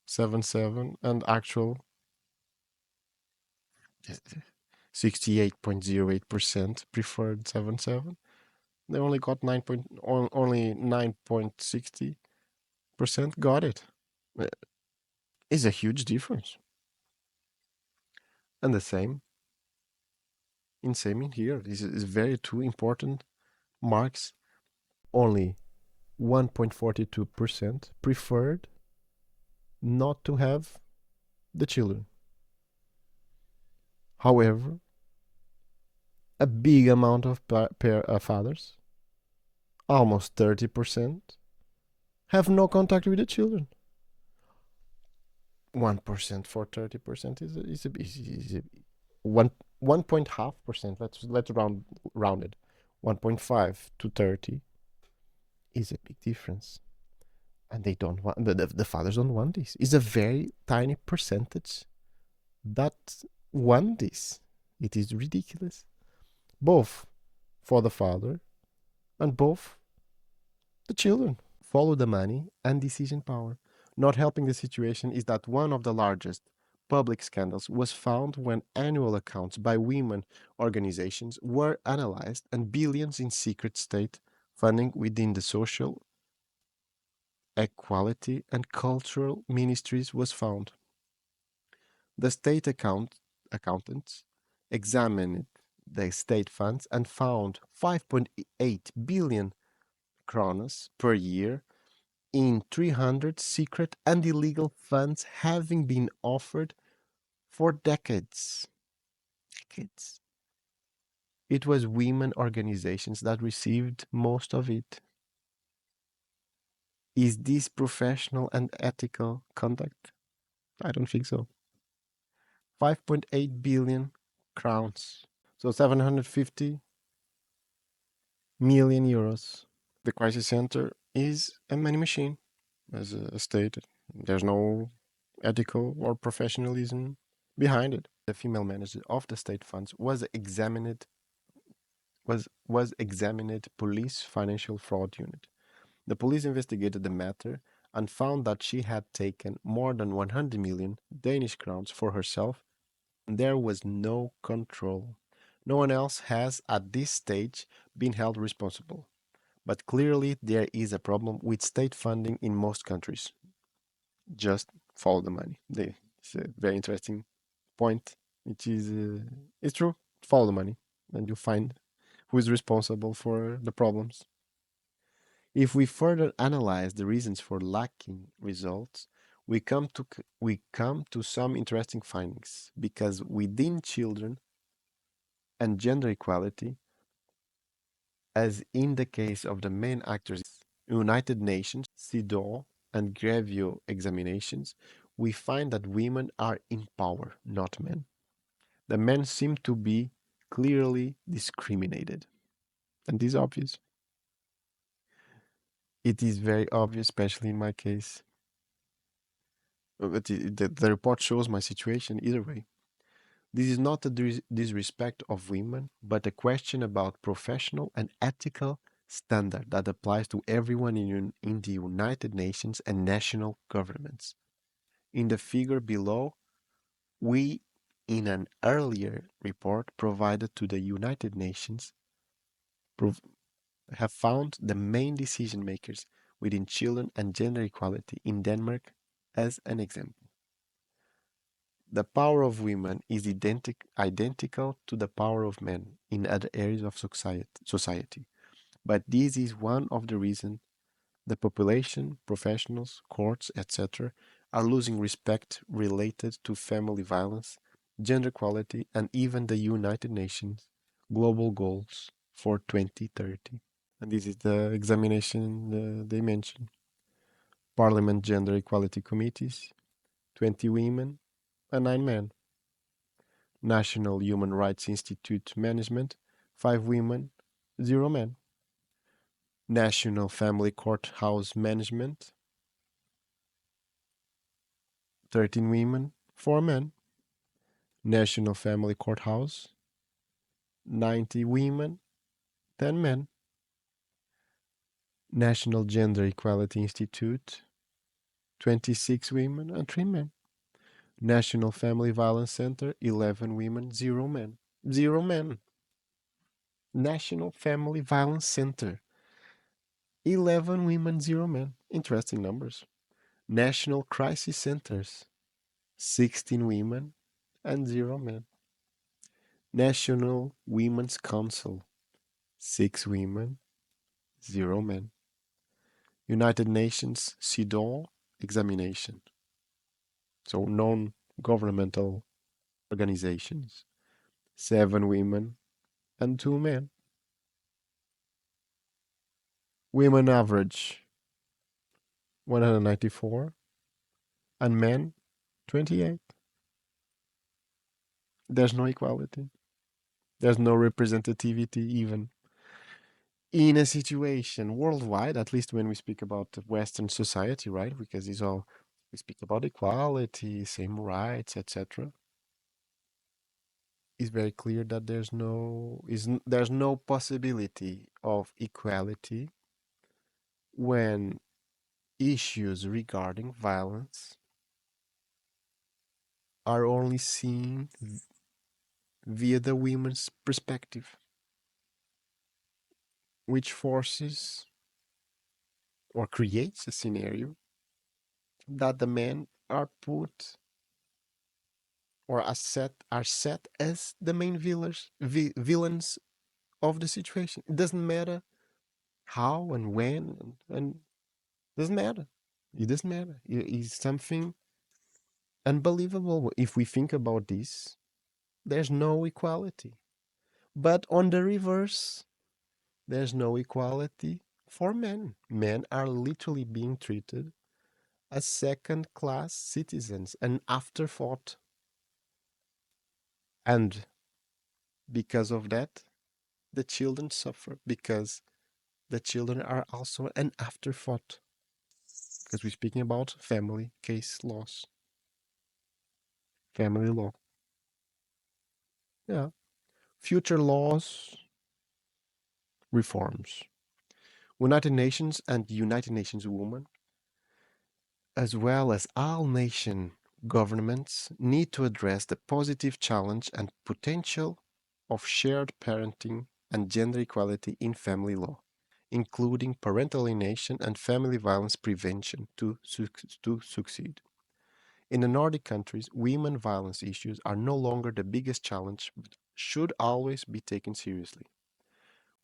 7-7 and actual 68.08% preferred 7-7. They only got only 9.60% got it. Is a huge difference. And the same in here. This is very two important marks. Only 1.42% preferred not to have the children. However, a big amount of fathers, almost 30%, have no contact with the children. 1% for 30% is a one point half percent. Let's round it. 1.5 to 30 is a big difference, and they don't want the fathers don't want this. It's a very tiny percentage that want this. It is ridiculous, both for the father and both the children. Follow the money and decision power. Not helping the situation is that one of the largest public scandals was found when annual accounts by women organizations were analyzed and billions in secret state funding within the social, equality, and cultural ministries was found. The state accountants examined the state funds and found 5.8 billion kronas per year in 300 secret and illegal funds having been offered for decades. Decades. It was women organizations that received most of it. Is this professional and ethical conduct? I don't think so. 5.8 billion crowns. So 750 million euros. The crisis center is a money machine, as stated. There's no ethical or professionalism behind it. The female manager of the state funds was examined police financial fraud unit. The police investigated the matter and found that she had taken more than 100 million Danish crowns for herself. There was no control. No one else has at this stage been held responsible. But clearly there is a problem with state funding in most countries. Just follow the money. It's a very interesting point. It's true. Follow the money, and you find who is responsible for the problems. If we further analyze the reasons for lacking results, we come to some interesting findings because within children and gender equality, as in the case of the main actors, United Nations, CEDAW, and Grevio examinations, we find that women are in power, not men. The men seem to be clearly discriminated. And this is obvious. It is very obvious, especially in my case. But the report shows my situation either way. This is not a disrespect of women, but a question about professional and ethical standard that applies to everyone in the United Nations and national governments. In the figure below, we, in an earlier report provided to the United Nations, prov- have found the main decision makers within children and gender equality in Denmark as an example. The power of women is identical to the power of men in other areas of society. But this is one of the reasons the population, professionals, courts, etc., are losing respect related to family violence, gender equality, and even the United Nations global goals for 2030. And this is the examination they mentioned. Parliament Gender Equality Committees, 20 women and 9 men. National Human Rights Institute Management, 5 women, 0 men. National Family Courthouse Management, 13 women, 4 men. National Family Courthouse, 90 women, 10 men. National Gender Equality Institute, 26 women and 3 men. National Family Violence Center, 11 women, 0 men. 0 men. National Family Violence Center, 11 women, 0 men. Interesting numbers. National Crisis Centers, 16 women and 0 men. National Women's Council, 6 women, 0 men. United Nations CEDAW examination, so non-governmental organizations, 7 women and 2 men. Women average 194 and men 28. There's no equality. There's no representativity even in a situation worldwide, at least when we speak about the Western society, right? Because it's all we speak about equality, same rights, etc. It's very clear that there's no possibility of equality when issues regarding violence are only seen via the women's perspective, which forces or creates a scenario that the men are put or are set as the main villains of the situation. It doesn't matter how and when and doesn't matter. It doesn't matter. It's something unbelievable. If we think about this, there's no equality. But on the reverse, there's no equality for men. Men are literally being treated as second class citizens, an afterthought. And because of that, the children suffer because the children are also an afterthought. Because we're speaking about family case laws, family law. Yeah. Future laws reforms. United Nations and United Nations Women, as well as all nation governments, need to address the positive challenge and potential of shared parenting and gender equality in family law, including parental alienation and family violence prevention to succeed. In the Nordic countries, women violence issues are no longer the biggest challenge, but should always be taken seriously.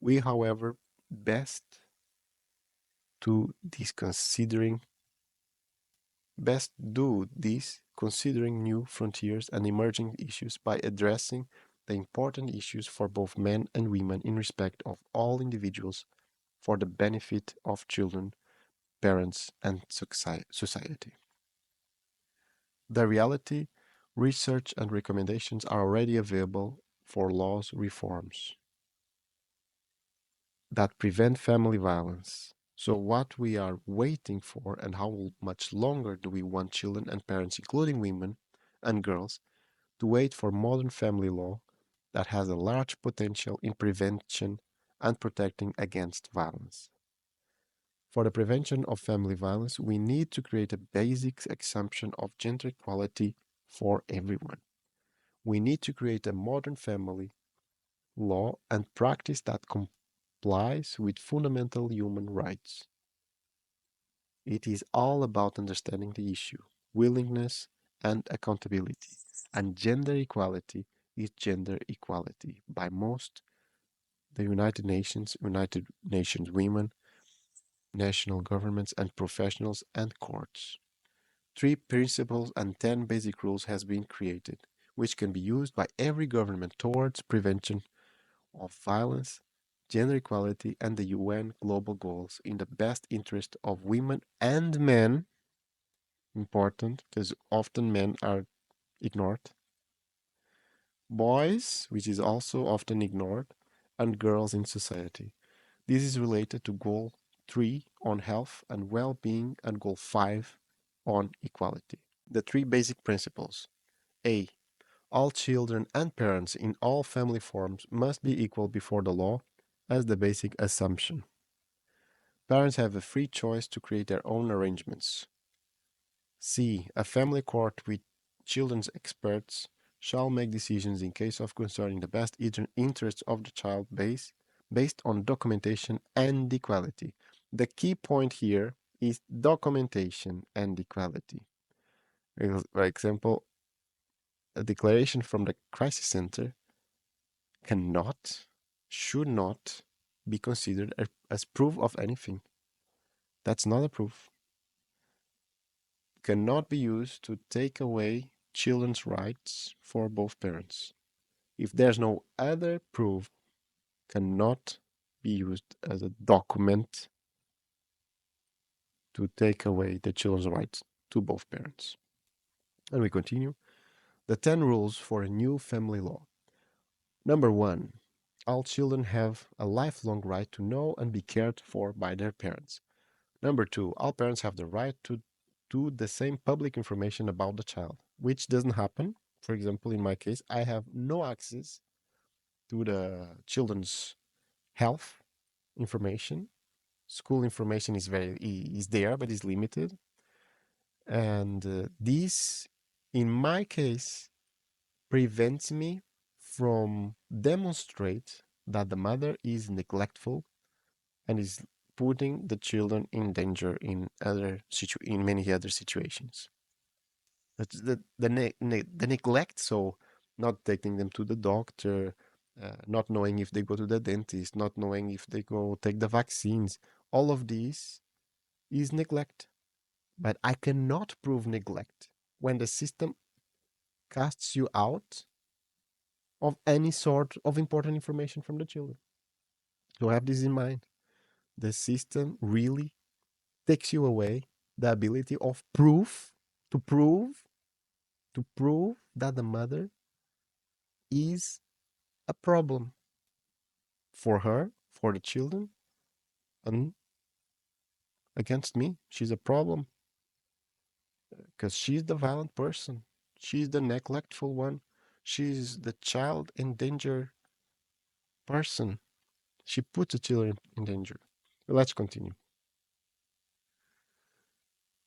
We, however, best to this considering best do this considering new frontiers and emerging issues by addressing the important issues for both men and women in respect of all individuals for the benefit of children, parents, and society. The reality, research, and recommendations are already available for laws reforms that prevent family violence. So, what we are waiting for, and how much longer do we want children and parents, including women and girls, to wait for modern family law that has a large potential in prevention and protecting against violence? For the prevention of family violence, we need to create a basic assumption of gender equality for everyone. We need to create a modern family law and practice that complies with fundamental human rights. It is all about understanding the issue, willingness, and accountability. And gender equality is gender equality by most the United Nations women, national governments, and professionals and courts. 3 principles and 10 basic rules has been created, which can be used by every government towards prevention of violence, gender equality, and the UN global goals in the best interest of women and men. Important because often men are ignored. Boys, which is also often ignored, and girls in society. This is related to Goal 3 on health and well being and Goal 5 on equality. The 3 basic principles. A. All children and parents in all family forms must be equal before the law as the basic assumption. Parents have a free choice to create their own arrangements. C. A family court with children's experts shall make decisions in case of concerning the best interests of the child based on documentation and equality. The key point here is documentation and equality. For example, a declaration from the crisis center cannot, should not be considered as proof of anything. That's not a proof. Cannot be used to take away children's rights for both parents. If there's no other proof, cannot be used as a document to take away the children's rights to both parents. And we continue. The 10 rules for a new family law. Number one, all children have a lifelong right to know and be cared for by their parents. Number two, all parents have the right to do the same public information about the child, which doesn't happen. For example, in my case, I have no access to the children's health information. School information is there, but is limited. And this, in my case, prevents me from demonstrate that the mother is neglectful and is putting the children in danger in many other situations. That's the neglect, so not taking them to the doctor, not knowing if they go to the dentist, not knowing if they go take the vaccines, all of this is neglect. But I cannot prove neglect when the system casts you out of any sort of important information from the children. So have this in mind. The system really takes you away the ability of proof to prove to prove that the mother is a problem for her, for the children, and against me. She's a problem because she's the violent person. She's the neglectful one. She's the child in danger person. She puts the children in danger. Let's continue.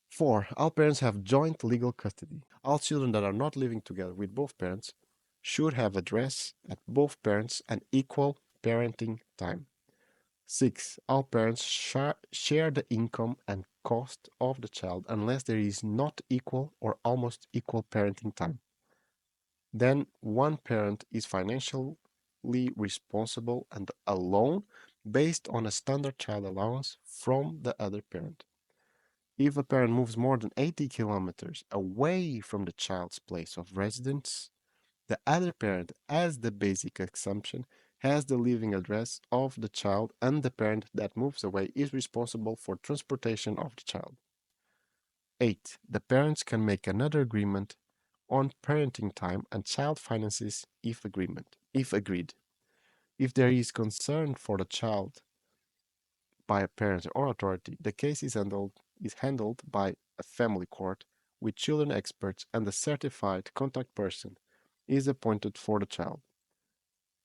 Four, all parents have joint legal custody. All children that are not living together with both parents should have address at both parents and equal parenting time. Six, all parents share the income and cost of the child unless there is not equal or almost equal parenting time. Then one parent is financially responsible and alone based on a standard child allowance from the other parent. If a parent moves more than 80 kilometers away from the child's place of residence, the other parent, as the basic assumption, has the living address of the child, and the parent that moves away is responsible for transportation of the child. 8. The parents can make another agreement on parenting time and child finances if agreed. If there is concern for the child by a parent or authority, the case is handled by a family court with children experts, and a certified contact person is appointed for the child.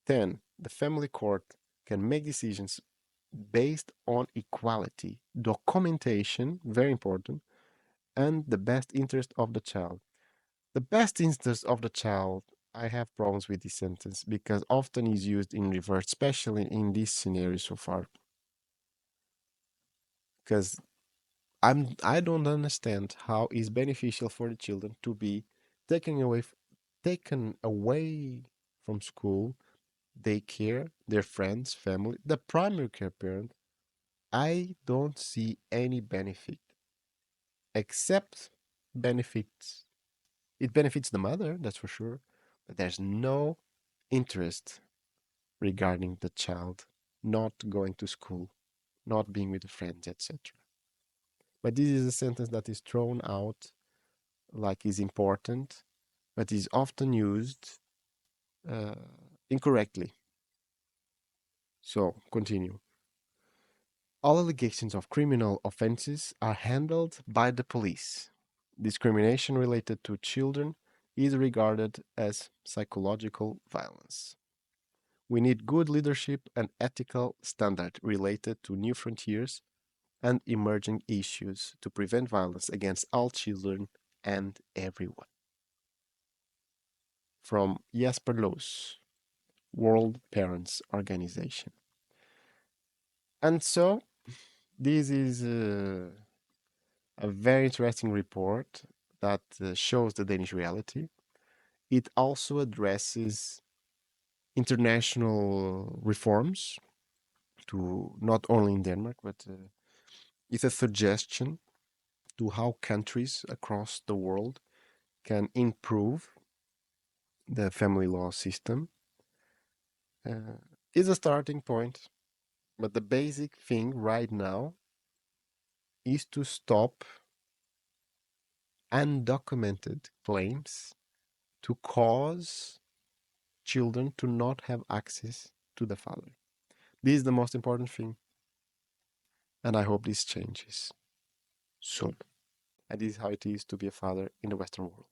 10. The family court can make decisions based on equality, documentation, very important, and the best interest of the child. The best interest of the child, I have problems with this sentence because often is used in reverse, especially in this scenario so far. Because I don't understand how it's beneficial for the children to be taken away from school, daycare, their friends, family, the primary care parent. I don't see any benefit except benefits. It benefits the mother, that's for sure, but there's no interest regarding the child not going to school, not being with the friends, etc. But this is a sentence that is thrown out like is important, but is often used uh, incorrectly. So, continue. All allegations of criminal offenses are handled by the police. Discrimination related to children is regarded as psychological violence. We need good leadership and ethical standard related to new frontiers and emerging issues to prevent violence against all children and everyone. From Jesper Loos, World Parents Organization. And so, this is a very interesting report that shows the Danish reality. It also addresses international reforms to not only in Denmark, but it's a suggestion to how countries across the world can improve the family law system. Uh, is a starting point, but the basic thing right now is to stop undocumented claims to cause children to not have access to the father. This is the most important thing, and I hope this changes soon. And this is how it is to be a father in the Western world.